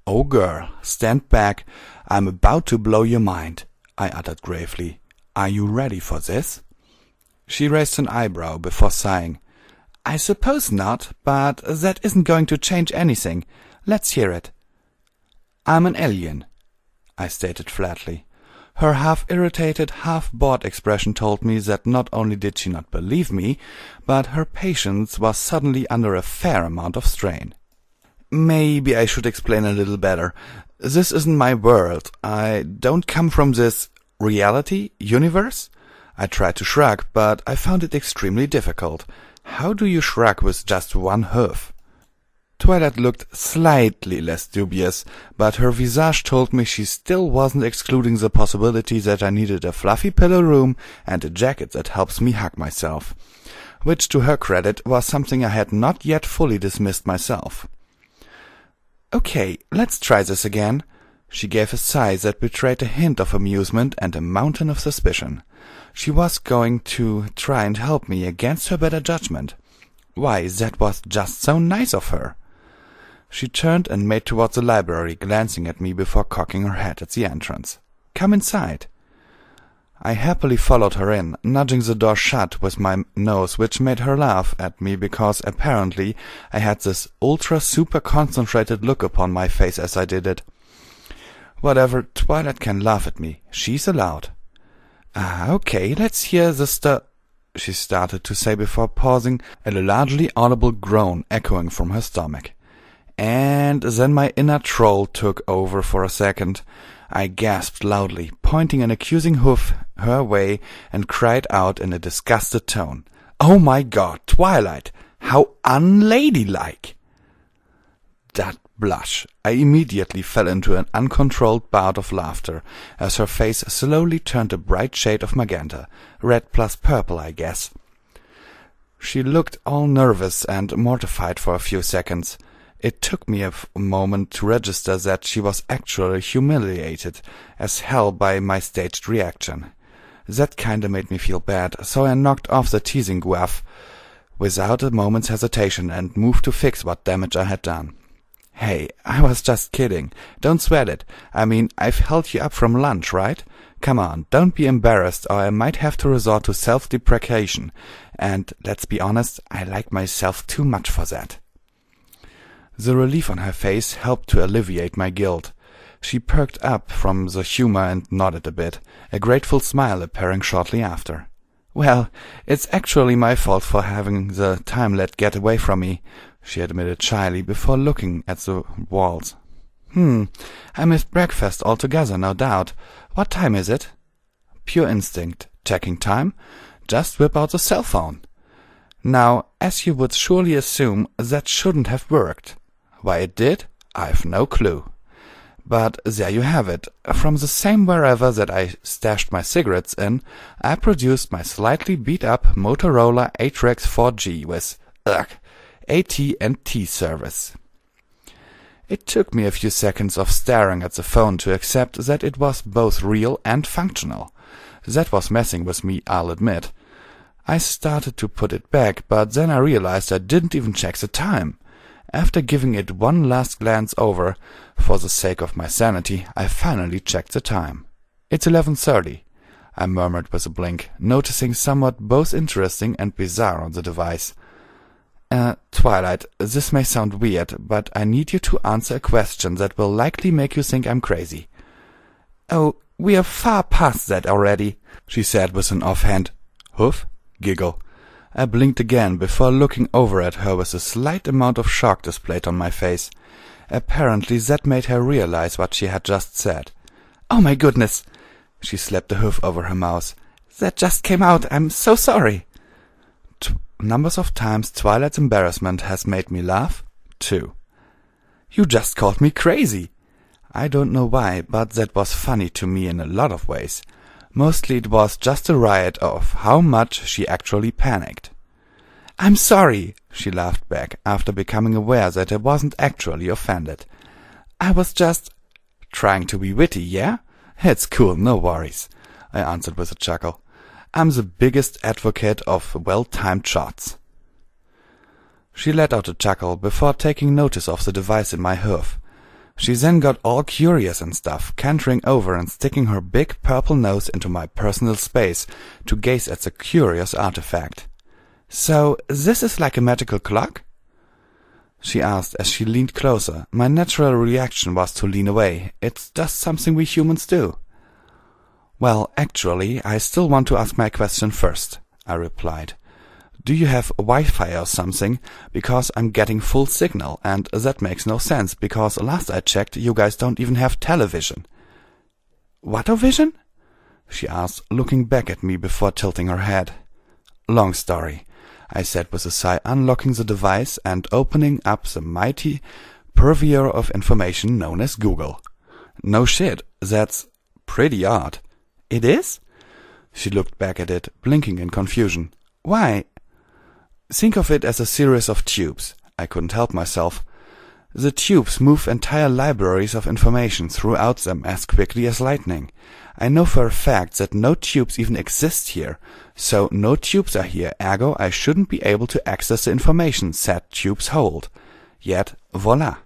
"Oh, girl, stand back. I'm about to blow your mind," I uttered gravely. "Are you ready for this?" She raised an eyebrow before sighing. "I suppose not, but that isn't going to change anything. Let's hear it." "I'm an alien," I stated flatly. Her half-irritated, half-bored expression told me that not only did she not believe me, but her patience was suddenly under a fair amount of strain. "Maybe I should explain a little better. This isn't my world. I don't come from this reality, universe. I tried to shrug, but I found it extremely difficult. How do you shrug with just one hoof? Twilight looked slightly less dubious, but her visage told me she still wasn't excluding the possibility that I needed a fluffy pillow room and a jacket that helps me hug myself, which to her credit was something I had not yet fully dismissed myself. "Okay, let's try this again." She gave a sigh that betrayed a hint of amusement and a mountain of suspicion. She was going to try and help me against her better judgment. Why, that was just so nice of her. She turned and made towards the library, glancing at me before cocking her head at the entrance. "Come inside." I happily followed her in, nudging the door shut with my nose, which made her laugh at me because apparently I had this ultra-super-concentrated look upon my face as I did it. Whatever, Twilight can laugh at me. She's allowed. Okay, let's hear the she started to say before pausing, a largely audible groan echoing from her stomach. And then my inner troll took over for a second. I gasped loudly, pointing an accusing hoof her way, and cried out in a disgusted tone, "Oh my God, Twilight! How unladylike!" That blush! I immediately fell into an uncontrolled bout of laughter, as her face slowly turned a bright shade of magenta, red plus purple, I guess. She looked all nervous and mortified for a few seconds. It took me a moment to register that she was actually humiliated as hell by my staged reaction. That kinda made me feel bad, so I knocked off the teasing guff without a moment's hesitation and moved to fix what damage I had done. "Hey, I was just kidding. Don't sweat it. I mean, I've held you up from lunch, right? Come on, don't be embarrassed or I might have to resort to self-deprecation. And let's be honest, I like myself too much for that." The relief on her face helped to alleviate my guilt. She perked up from the humor and nodded a bit, a grateful smile appearing shortly after. "Well, it's actually my fault for having the time let away from me," she admitted shyly before looking at the walls. I missed breakfast altogether, no doubt. What time is it?" Pure instinct. Checking time? Just whip out the cell phone. Now, as you would surely assume, that shouldn't have worked. Why it did, I've no clue. But there you have it. From the same wherever that I stashed my cigarettes in, I produced my slightly beat-up Motorola Atrix 4G with, AT&T service. It took me a few seconds of staring at the phone to accept that it was both real and functional. That was messing with me, I'll admit. I started to put it back, but then I realized I didn't even check the time. After giving it one last glance over, for the sake of my sanity, I finally checked the time. "It's 11:30, I murmured with a blink, noticing somewhat both interesting and bizarre on the device. Twilight, this may sound weird, but I need you to answer a question that will likely make you think I'm crazy." "Oh, we are far past that already," she said with an offhand hoof giggle. I blinked again before looking over at her with a slight amount of shock displayed on my face. Apparently that made her realize what she had just said. "Oh my goodness!" She slapped a hoof over her mouth. "That just came out. I'm so sorry." Numbers of times Twilight's embarrassment has made me laugh? 2. "You just called me crazy." I don't know why, but that was funny to me in a lot of ways. Mostly it was just a riot of how much she actually panicked. "I'm sorry," she laughed back, after becoming aware that I wasn't actually offended. "I was just trying to be witty, yeah? It's cool, no worries," I answered with a chuckle. "I'm the biggest advocate of well-timed shots." She let out a chuckle before taking notice of the device in my hoof. She then got all curious and stuff, cantering over and sticking her big purple nose into my personal space to gaze at the curious artifact. "So, this is like a magical clock?" she asked as she leaned closer. My natural reaction was to lean away. It's just something we humans do. "Well, actually, I still want to ask my question first," I replied. "Do you have Wi-Fi or something? Because I'm getting full signal, and that makes no sense, because last I checked, you guys don't even have television." "What-o-vision?" she asked, looking back at me before tilting her head. Long story, I said with a sigh, unlocking the device and opening up the mighty purveyor of information known as Google. No shit, that's pretty odd. It is? She looked back at it, blinking in confusion. Why? Think of it as a series of tubes. I couldn't help myself. The tubes move entire libraries of information throughout them as quickly as lightning. I know for a fact that no tubes even exist here, so no tubes are here, ergo I shouldn't be able to access the information said tubes hold. Yet, voila.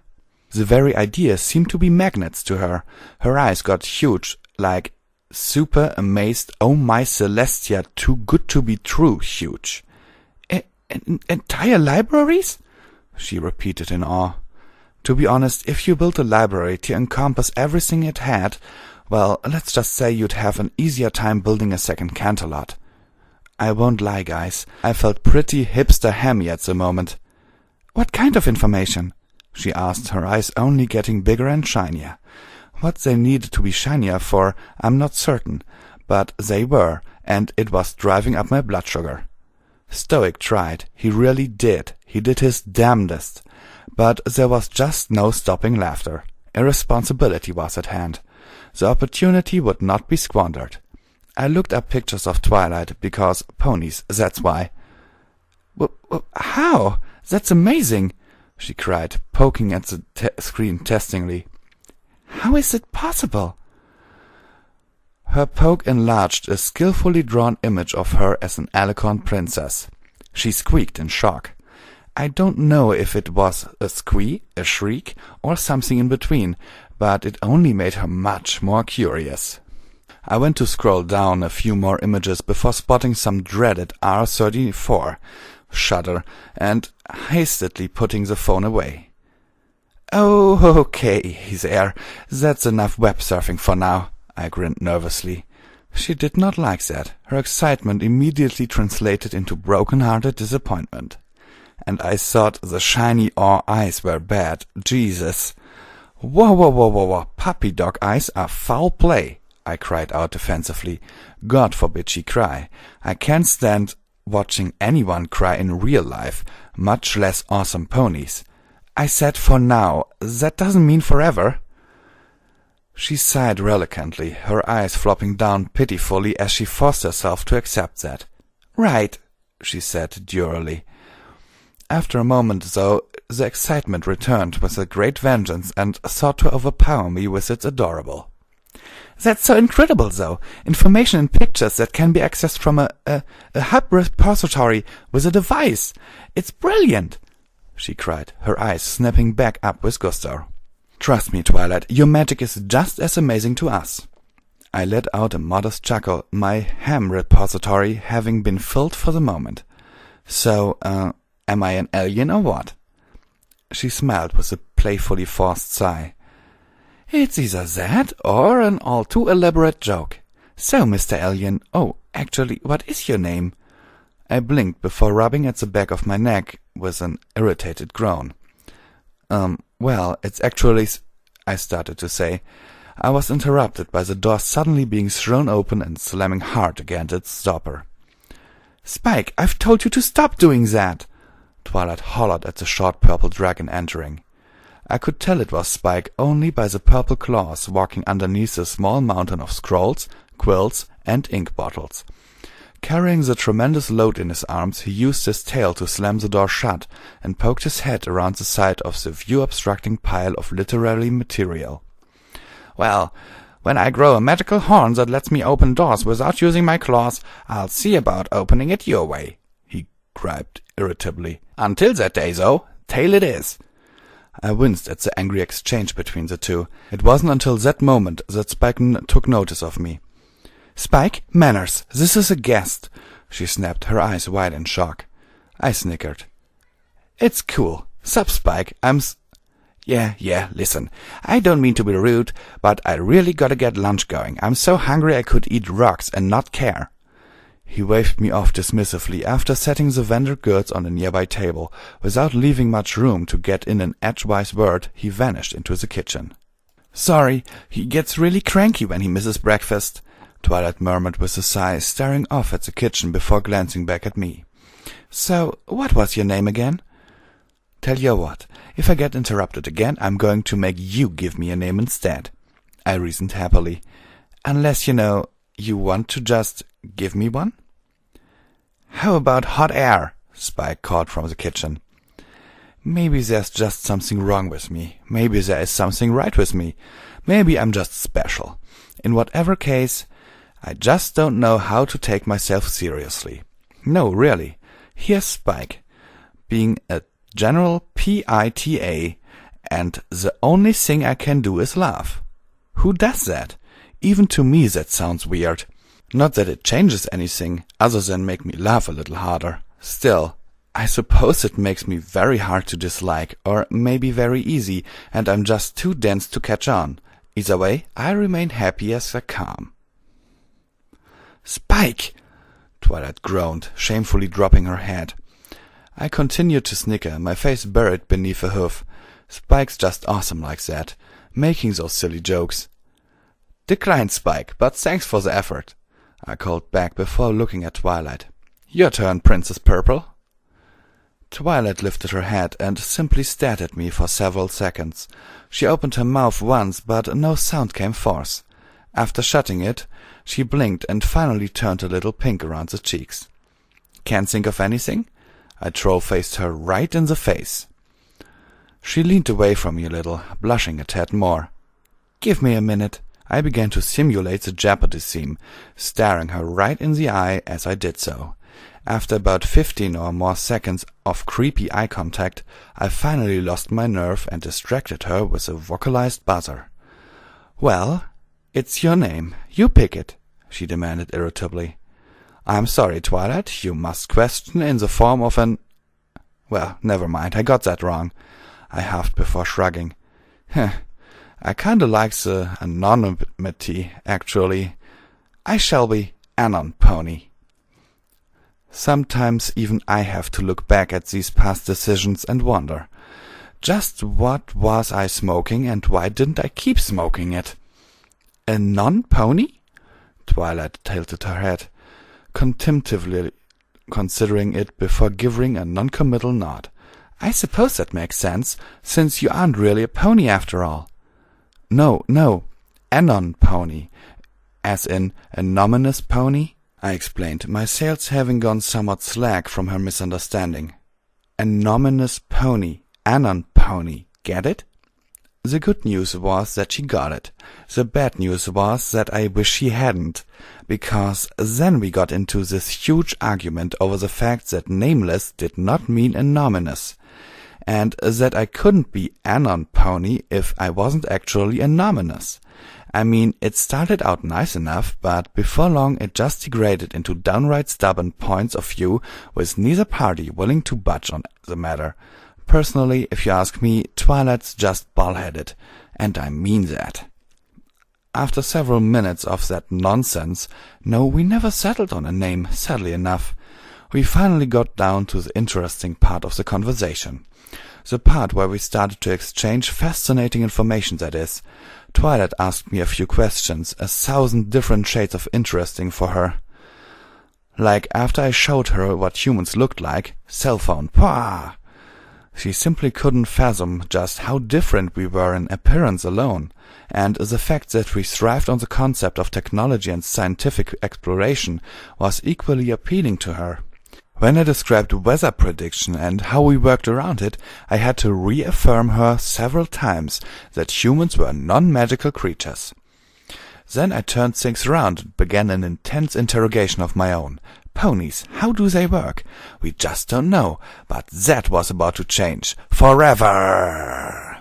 The very idea seemed to be magnets to her. Her eyes got huge, like super amazed, oh my Celestia, too good to be true huge. Entire libraries? She repeated in awe. To be honest, if you built a library to encompass everything it had, well, let's just say you'd have an easier time building a second Canterlot. I won't lie, guys. I felt pretty hipster hammy at the moment. What kind of information? She asked, her eyes only getting bigger and shinier. What they needed to be shinier for, I'm not certain, but they were, and it was driving up my blood sugar. Stoic tried. He really did. He did his damnedest. But there was just no stopping laughter. Irresponsibility was at hand. The opportunity would not be squandered. I looked up pictures of Twilight, because ponies, that's why. How? That's amazing, she cried, poking at the screen testingly. How is it possible? Her poke enlarged a skillfully drawn image of her as an Alicorn princess. She squeaked in shock. I don't know if it was a squeak, a shriek, or something in between, but it only made her much more curious. I went to scroll down a few more images before spotting some dreaded R34 shudder and hastily putting the phone away. Oh, okay, there. That's enough web surfing for now. I grinned nervously. She did not like that. Her excitement immediately translated into broken-hearted disappointment. And I thought the shiny awe eyes were bad. Jesus. Whoa. Puppy dog eyes are foul play, I cried out defensively. God forbid she cry. I can't stand watching anyone cry in real life, much less awesome ponies. I said for now. That doesn't mean forever. She sighed reluctantly, her eyes flopping down pitifully as she forced herself to accept that. Right, she said durily. After a moment, though, the excitement returned with a great vengeance and sought to overpower me with its adorable. That's so incredible, though. Information and pictures that can be accessed from a hub repository with a device. It's brilliant, she cried, her eyes snapping back up with gusto. Trust me, Twilight, your magic is just as amazing to us. I let out a modest chuckle, my ham repository having been filled for the moment. So, am I an alien or what? She smiled with a playfully forced sigh. It's either that or an all too elaborate joke. So, Mr. Alien, actually, what is your name? I blinked before rubbing at the back of my neck with an irritated groan. Well, it's actually... I started to say. I was interrupted by the door suddenly being thrown open and slamming hard against its stopper. Spike, I've told you to stop doing that! Twilight hollered at the short purple dragon entering. I could tell it was Spike only by the purple claws walking underneath a small mountain of scrolls, quills, and ink bottles. Carrying the tremendous load in his arms, he used his tail to slam the door shut and poked his head around the side of the view-obstructing pile of literary material. Well, when I grow a magical horn that lets me open doors without using my claws, I'll see about opening it your way, he griped irritably. Until that day, though, tail it is. I winced at the angry exchange between the two. It wasn't until that moment that Spike took notice of me. Spike, manners, this is a guest, she snapped, her eyes wide in shock. I snickered. It's cool. Sup, Spike, Yeah, listen, I don't mean to be rude, but I really gotta get lunch going. I'm so hungry I could eat rocks and not care. He waved me off dismissively after setting the vendor goods on a nearby table. Without leaving much room to get in an edgewise word, he vanished into the kitchen. Sorry, he gets really cranky when he misses breakfast, Twilight murmured with a sigh, staring off at the kitchen before glancing back at me. So, what was your name again? Tell you what, if I get interrupted again, I'm going to make you give me a name instead, I reasoned happily. Unless, you want to just give me one? How about hot air? Spike called from the kitchen. Maybe there's just something wrong with me. Maybe there is something right with me. Maybe I'm just special. In whatever case, I just don't know how to take myself seriously. No, really. Here's Spike, being a general PITA, and the only thing I can do is laugh. Who does that? Even to me that sounds weird. Not that it changes anything, other than make me laugh a little harder. Still, I suppose it makes me very hard to dislike, or maybe very easy, and I'm just too dense to catch on. Either way, I remain happy as a calm. Spike! Twilight groaned, shamefully dropping her head. I continued to snicker, my face buried beneath a hoof. Spike's just awesome like that, making those silly jokes. Declined, Spike, but thanks for the effort, I called back before looking at Twilight. Your turn, Princess Purple. Twilight lifted her head and simply stared at me for several seconds. She opened her mouth once, but no sound came forth. After shutting it, she blinked and finally turned a little pink around the cheeks. Can't think of anything? I troll-faced her right in the face. She leaned away from me a little, blushing a tad more. Give me a minute. I began to simulate the Jeopardy theme, staring her right in the eye as I did so. After about 15 or more seconds of creepy eye contact, I finally lost my nerve and distracted her with a vocalized buzzer. Well, it's your name. You pick it, she demanded irritably. I'm sorry, Twilight, you must question in the form of an... Well, never mind, I got that wrong, I huffed before shrugging. I kinda like the anonymity, actually. I shall be Anon Pony. Sometimes even I have to look back at these past decisions and wonder, just what was I smoking and why didn't I keep smoking it? A non-pony? Twilight tilted her head, contemplatively considering it before giving a non-committal nod. I suppose that makes sense, since you aren't really a pony after all. No, Anon Pony, as in a nominous pony, I explained, my sails having gone somewhat slack from her misunderstanding. A nominous pony, Anon Pony, get it? The good news was that she got it. The bad news was that I wish she hadn't, because then we got into this huge argument over the fact that nameless did not mean anonymous, and that I couldn't be Anon Pony if I wasn't actually anonymous. I mean, it started out nice enough, but before long it just degraded into downright stubborn points of view with neither party willing to budge on the matter. Personally, if you ask me, Twilight's just bald-headed, and I mean that. After several minutes of that nonsense, no, we never settled on a name, sadly enough. We finally got down to the interesting part of the conversation. The part where we started to exchange fascinating information, that is. Twilight asked me a few questions, 1,000 different shades of interesting for her. Like after I showed her what humans looked like, cell phone, pah! She simply couldn't fathom just how different we were in appearance alone, and the fact that we thrived on the concept of technology and scientific exploration was equally appealing to her. When I described weather prediction and how we worked around it, I had to reaffirm her several times that humans were non-magical creatures. Then I turned things around and began an intense interrogation of my own. Ponies, how do they work? We just don't know, but that was about to change. Forever!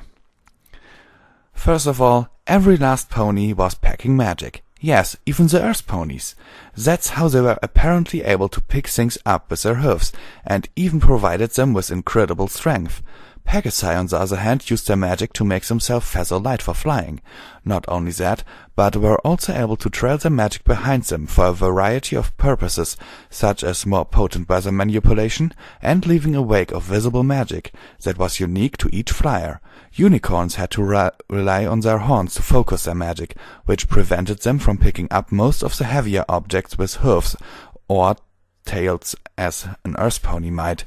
First of all, every last pony was packing magic. Yes, even the Earth ponies. That's how they were apparently able to pick things up with their hooves, and even provided them with incredible strength. Pegasi, on the other hand, used their magic to make themselves feather light for flying. Not only that, but were also able to trail their magic behind them for a variety of purposes, such as more potent weather manipulation and leaving a wake of visible magic that was unique to each flyer. Unicorns had to rely on their horns to focus their magic, which prevented them from picking up most of the heavier objects with hooves or tails as an earth pony might.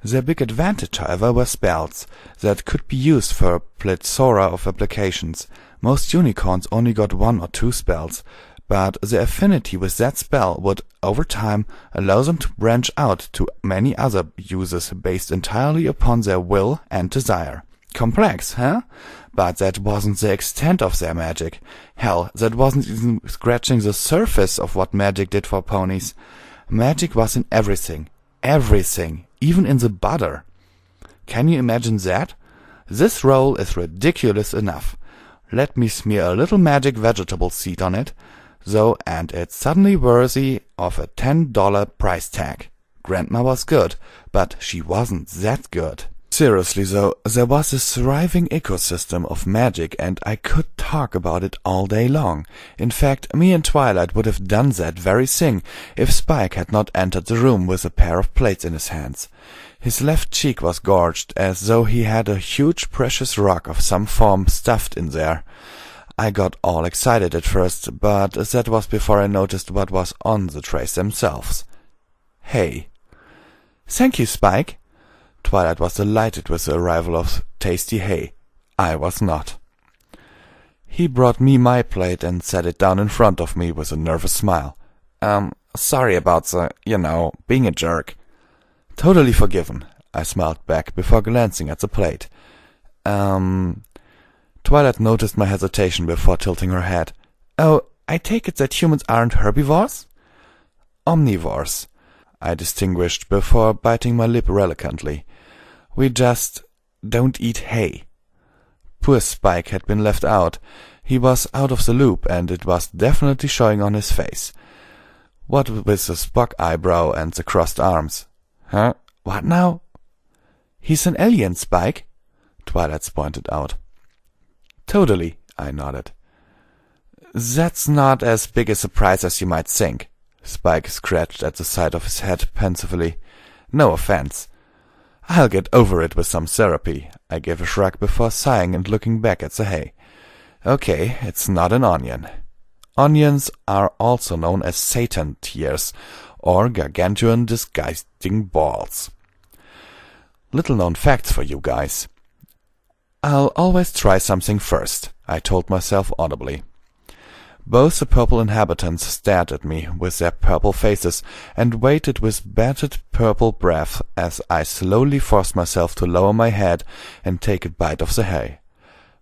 Their big advantage, however, were spells that could be used for a plethora of applications. Most unicorns only got 1 or 2 spells, but their affinity with that spell would, over time, allow them to branch out to many other uses based entirely upon their will and desire. Complex, huh? But that wasn't the extent of their magic. Hell, that wasn't even scratching the surface of what magic did for ponies. Magic was in everything. Everything. Even in the butter. Can you imagine that? This roll is ridiculous enough. Let me smear a little magic vegetable seed on it, though, and it's suddenly worthy of a $10 price tag. Grandma was good, but she wasn't that good. Seriously though, there was this thriving ecosystem of magic, and I could talk about it all day long. In fact, me and Twilight would have done that very thing if Spike had not entered the room with a pair of plates in his hands. His left cheek was gorged, as though he had a huge precious rock of some form stuffed in there. I got all excited at first, but that was before I noticed what was on the trays themselves. Hay. Thank you, Spike. Twilight was delighted with the arrival of tasty hay. I was not. He brought me my plate and set it down in front of me with a nervous smile. Sorry about the, being a jerk. Totally forgiven, I smiled back before glancing at the plate. Twilight noticed my hesitation before tilting her head. Oh, I take it that humans aren't herbivores? Omnivores, I distinguished before biting my lip reluctantly. We just don't eat hay. Poor Spike had been left out. He was out of the loop, and it was definitely showing on his face. What with the Spock eyebrow and the crossed arms. Huh? What now? He's an alien, Spike, Twilight pointed out. Totally, I nodded. That's not as big a surprise as you might think. Spike scratched at the side of his head pensively. No offense. I'll get over it with some therapy. I gave a shrug before sighing and looking back at the hay. Okay, it's not an onion. Onions are also known as Satan tears, or gargantuan disgusting balls. Little-known facts for you guys. I'll always try something first, I told myself audibly. Both the purple inhabitants stared at me with their purple faces and waited with bated purple breath as I slowly forced myself to lower my head and take a bite of the hay.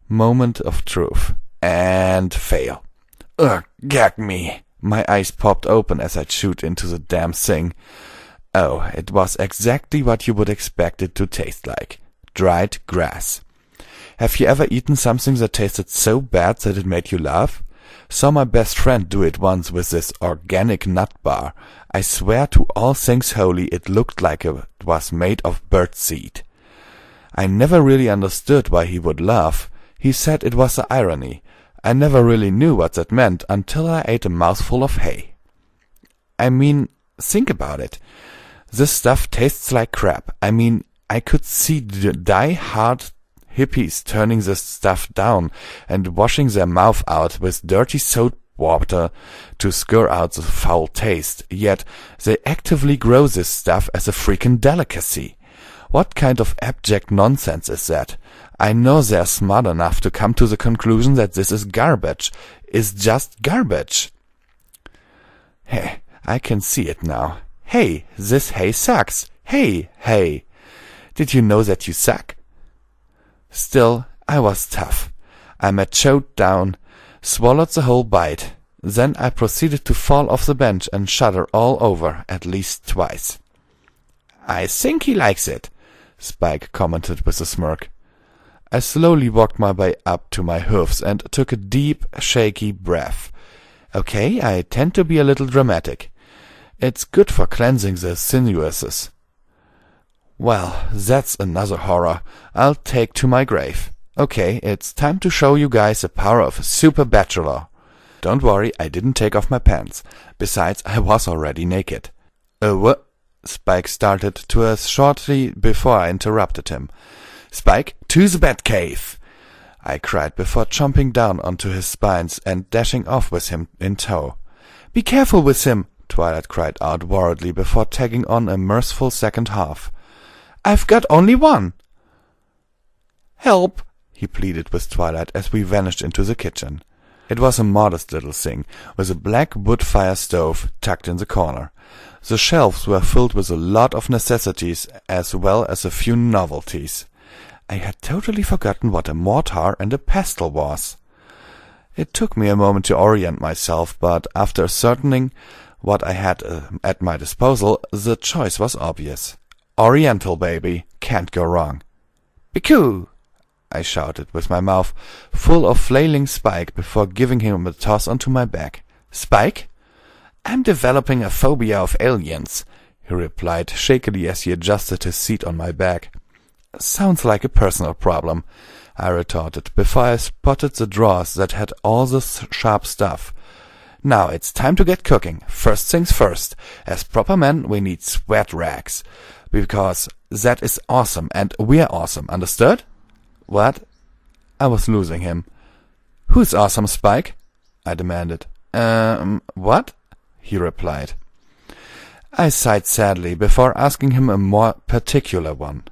Moment of truth. And fail. Ugh, gag me. My eyes popped open as I chewed into the damn thing. Oh, it was exactly what you would expect it to taste like. Dried grass. Have you ever eaten something that tasted so bad that it made you laugh? Saw my best friend do it once with this organic nut bar. I swear to all things holy it looked like it was made of birdseed. I never really understood why he would laugh. He said it was the irony. I never really knew what that meant until I ate a mouthful of hay. I mean, think about it. This stuff tastes like crap. I mean, I could see die-hard hippies turning this stuff down and washing their mouth out with dirty soap water to scur out the foul taste, yet they actively grow this stuff as a freaking delicacy. What kind of abject nonsense is that? I know they're smart enough to come to the conclusion that this is garbage, is just garbage. Hey, I can see it now. Hey, this hay sucks. Hey, hey. Did you know that you suck? Still, I was tough. I chowed down, swallowed the whole bite. Then I proceeded to fall off the bench and shudder all over at least twice. I think he likes it, Spike commented with a smirk. I slowly walked my way up to my hoofs and took a deep, shaky breath. Okay, I tend to be a little dramatic. It's good for cleansing the sinuouses. Well, that's another horror I'll take to my grave. Okay, it's time to show you guys the power of a super bachelor. Don't worry, I didn't take off my pants. Besides, I was already naked. What? Spike started to us shortly before I interrupted him. Spike, to the Batcave! I cried before chomping down onto his spines and dashing off with him in tow. Be careful with him! Twilight cried out worriedly before tagging on a merciful second half. I've got only one! Help! He pleaded with Twilight as we vanished into the kitchen. It was a modest little thing, with a black wood-fire stove tucked in the corner. The shelves were filled with a lot of necessities as well as a few novelties. I had totally forgotten what a mortar and a pestle was. It took me a moment to orient myself, but after ascertaining what I had at my disposal, the choice was obvious. Oriental, baby. Can't go wrong. Bicoo! I shouted, with my mouth full of flailing Spike before giving him a toss onto my back. Spike? I'm developing a phobia of aliens, he replied shakily as he adjusted his seat on my back. Sounds like a personal problem, I retorted, before I spotted the drawers that had all the sharp stuff. Now it's time to get cooking. First things first. As proper men, we need sweat rags. Because that is awesome, and we're awesome, understood? What? I was losing him. Who's awesome, Spike? I demanded. What? He replied. I sighed sadly before asking him a more particular one.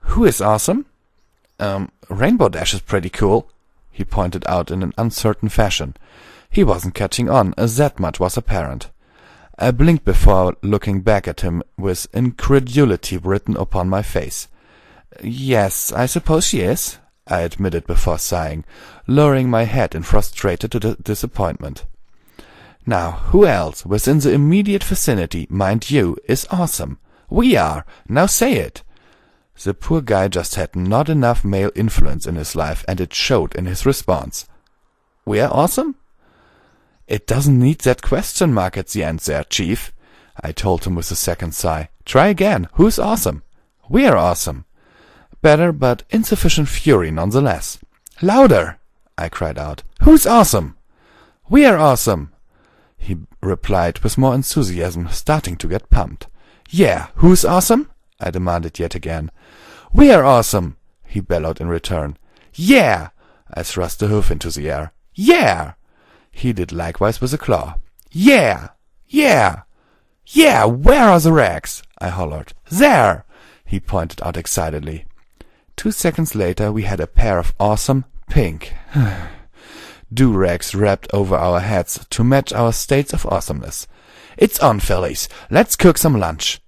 Who is awesome? Rainbow Dash is pretty cool, he pointed out in an uncertain fashion. He wasn't catching on, as that much was apparent. I blinked before looking back at him with incredulity written upon my face. Yes, I suppose she is, I admitted before sighing, lowering my head in frustrated disappointment. Now, who else within the immediate vicinity, mind you, is awesome? We are. Now say it. The poor guy just had not enough male influence in his life, and it showed in his response. We're awesome? It doesn't need that question mark at the end there, Chief, I told him with a second sigh. Try again. Who's awesome? We're awesome. Better, but insufficient fury nonetheless. Louder! I cried out. Who's awesome? We're awesome! He replied with more enthusiasm, starting to get pumped. Yeah, who's awesome? I demanded yet again. We're awesome! He bellowed in return. Yeah! I thrust a hoof into the air. Yeah! He did likewise with a claw. Yeah! Yeah! Yeah! Where are the rags? I hollered. There! He pointed out excitedly. 2 seconds later we had a pair of awesome pink do-rags wrapped over our heads to match our states of awesomeness. It's on, fellies. Let's cook some lunch.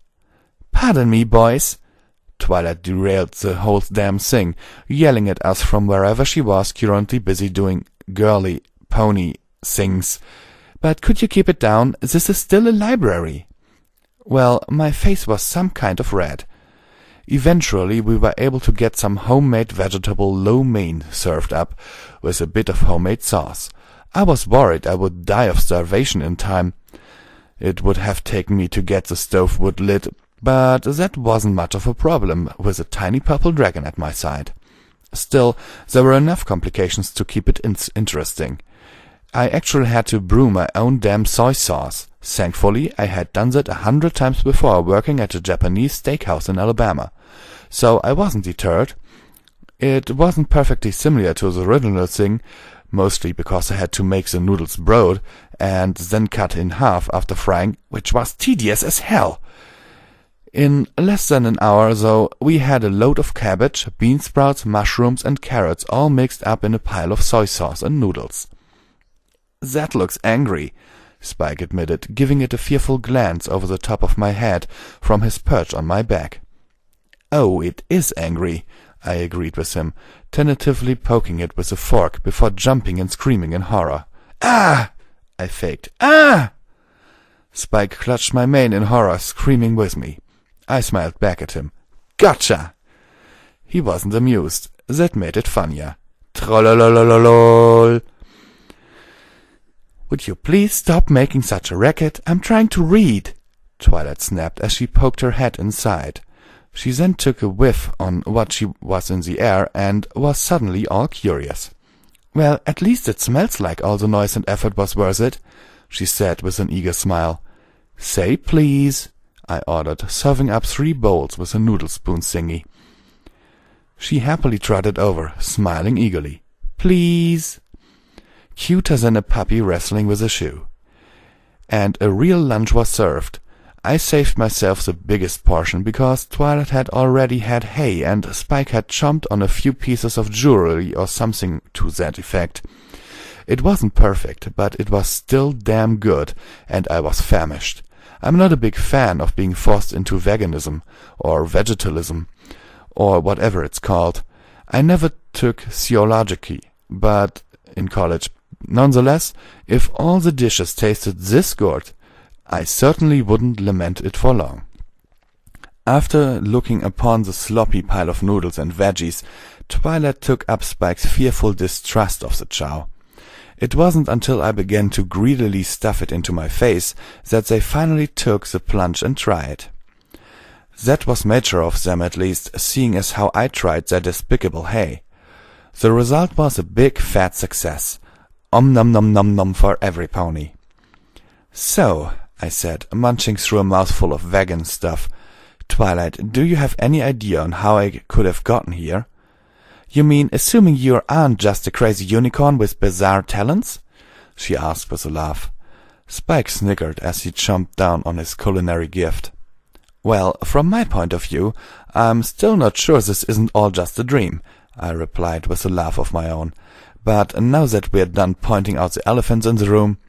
Pardon me, boys. Twilight derailed the whole damn thing, yelling at us from wherever she was currently busy doing girly pony things. But could you keep it down? This is still a library. Well, my face was some kind of red. Eventually we were able to get some homemade vegetable lo mein served up with a bit of homemade sauce. I was worried I would die of starvation in time it would have taken me to get the stove wood lit, but that wasn't much of a problem with a tiny purple dragon at my side. Still, there were enough complications to keep it interesting. I actually had to brew my own damn soy sauce. Thankfully, I had done that 100 times before working at a Japanese steakhouse in Alabama, so I wasn't deterred. It wasn't perfectly similar to the original thing, mostly because I had to make the noodles broad and then cut in half after frying, which was tedious as hell. In less than an hour, though, we had a load of cabbage, bean sprouts, mushrooms, and carrots all mixed up in a pile of soy sauce and noodles. That looks angry, Spike admitted, giving it a fearful glance over the top of my head from his perch on my back. Oh, it is angry, I agreed with him, tentatively poking it with a fork before jumping and screaming in horror. Ah! I faked. Ah! Spike clutched my mane in horror, screaming with me. I smiled back at him. Gotcha! He wasn't amused. That made it funnier. Trollolololol! Would you please stop making such a racket? I'm trying to read, Twilight snapped as she poked her head inside. She then took a whiff on what she was in the air and was suddenly all curious. "Well, at least it smells like all the noise and effort was worth it," she said with an eager smile. "Say please," I ordered, serving up 3 bowls with a noodle spoon thingy. She happily trotted over, smiling eagerly. "Please." Cuter than a puppy wrestling with a shoe. And a real lunch was served. I saved myself the biggest portion because Twilight had already had hay and Spike had chomped on a few pieces of jewelry or something to that effect. It wasn't perfect, but it was still damn good, and I was famished. I'm not a big fan of being forced into veganism, or vegetalism, or whatever it's called. I never took theology, but in college. Nonetheless, if all the dishes tasted this good, I certainly wouldn't lament it for long. After looking upon the sloppy pile of noodles and veggies, Twilight took up Spike's fearful distrust of the chow. It wasn't until I began to greedily stuff it into my face that they finally took the plunge and tried it. That was mature of them, at least, seeing as how I tried their despicable hay. The result was a big fat success. Om nom nom nom nom for every pony. "So," I said, munching through a mouthful of vegan stuff, "Twilight, do you have any idea on how I could have gotten here?" "You mean, assuming you aren't just a crazy unicorn with bizarre talents?" she asked with a laugh. Spike snickered as he chomped down on his culinary gift. "Well, from my point of view, I'm still not sure this isn't all just a dream," I replied with a laugh of my own. "But now that we're done pointing out the elephants in the room—"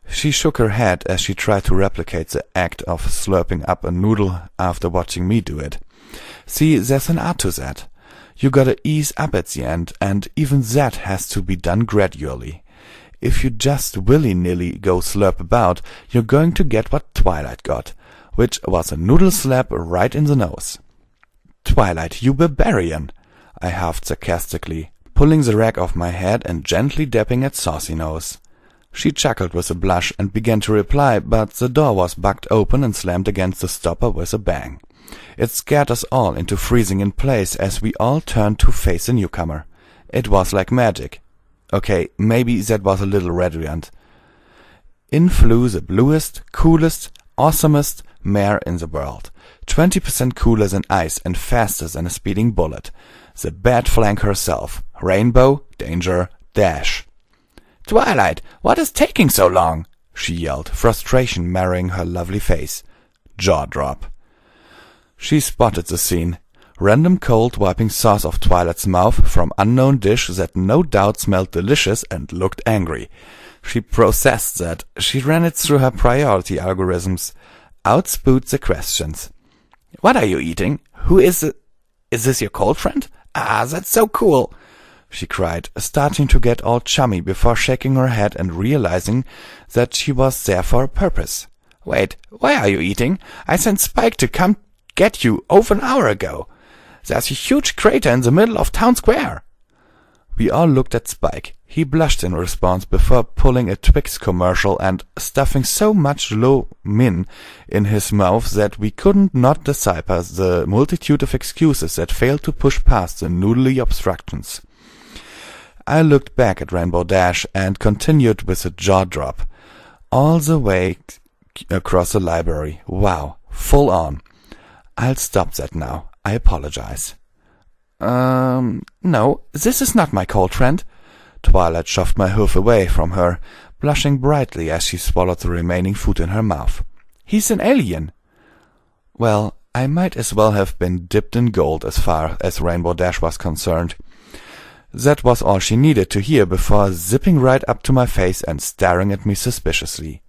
She shook her head as she tried to replicate the act of slurping up a noodle after watching me do it. "See, there's an art to that. You gotta ease up at the end, and even that has to be done gradually. If you just willy-nilly go slurp about, you're going to get what Twilight got, which was a noodle slap right in the nose." "Twilight, you barbarian!" I huffed sarcastically, pulling the rag off my head and gently dapping at Saucy Nose. She chuckled with a blush and began to reply, but the door was bucked open and slammed against the stopper with a bang. It scared us all into freezing in place as we all turned to face the newcomer. It was like magic. Okay, maybe that was a little redundant. In flew the bluest, coolest, awesomest mare in the world. 20% cooler than ice and faster than a speeding bullet. The bad flank herself. Rainbow, danger, dash. "Twilight, what is taking so long?" she yelled, frustration marring her lovely face. Jaw drop. She spotted the scene. Random cold wiping sauce off Twilight's mouth from unknown dish that no doubt smelled delicious and looked angry. She processed that. She ran it through her priority algorithms. Outspewed the questions. "What are you eating? Who is it? Is this your cold friend? Ah, that's so cool!" she cried, starting to get all chummy before shaking her head and realizing that she was there for a purpose. "Wait, why are you eating? I sent Spike to come get you over an hour ago. There's a huge crater in the middle of town square." We all looked at Spike. He blushed in response before pulling a Twix commercial and stuffing so much lo mein in his mouth that we couldn't not decipher the multitude of excuses that failed to push past the noodly obstructions. I looked back at Rainbow Dash and continued with a jaw drop. All the way across the library. Wow, full on. I'll stop that now. I apologize. No, this is not my cold friend." Twilight shoved my hoof away from her, blushing brightly as she swallowed the remaining food in her mouth. "He's an alien." Well, I might as well have been dipped in gold as far as Rainbow Dash was concerned. That was all she needed to hear before zipping right up to my face and staring at me suspiciously.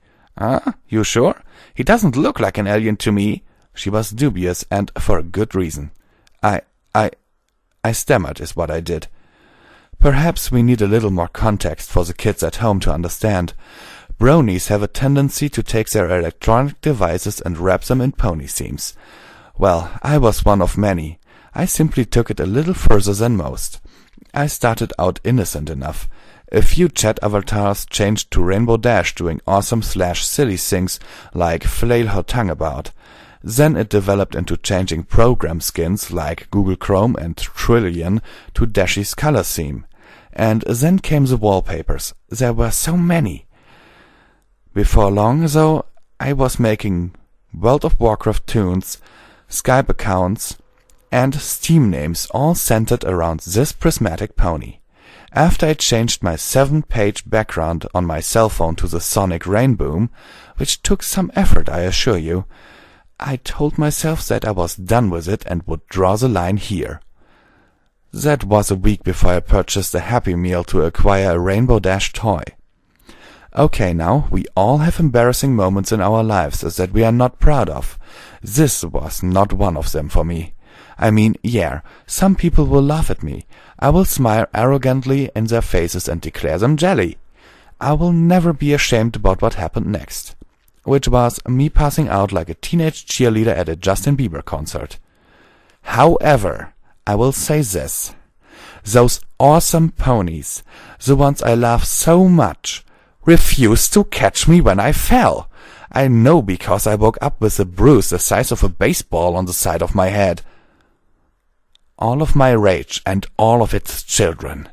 You sure? He doesn't look like an alien to me." She was dubious, and for a good reason. I stammered is what I did. Perhaps we need a little more context for the kids at home to understand. Bronies have a tendency to take their electronic devices and wrap them in pony themes. Well, I was one of many. I simply took it a little further than most. I started out innocent enough. A few chat avatars changed to Rainbow Dash doing awesome/silly things like flail her tongue about. Then it developed into changing program skins like Google Chrome and Trillion to Dashy's color scheme. And then came the wallpapers. There were so many. Before long, though, I was making World of Warcraft tunes, Skype accounts, and Steam names all centered around this prismatic pony. After I changed my 7-page background on my cell phone to the Sonic Rainboom, which took some effort, I assure you, I told myself that I was done with it and would draw the line here. That was a week before I purchased a Happy Meal to acquire a Rainbow Dash toy. Okay, now, we all have embarrassing moments in our lives that we are not proud of. This was not one of them for me. I mean, yeah, some people will laugh at me. I will smile arrogantly in their faces and declare them jelly. I will never be ashamed about what happened next, which was me passing out like a teenage cheerleader at a Justin Bieber concert. However, I will say this. Those awesome ponies, the ones I love so much, refused to catch me when I fell. I know because I woke up with a bruise the size of a baseball on the side of my head. All of my rage and all of its children.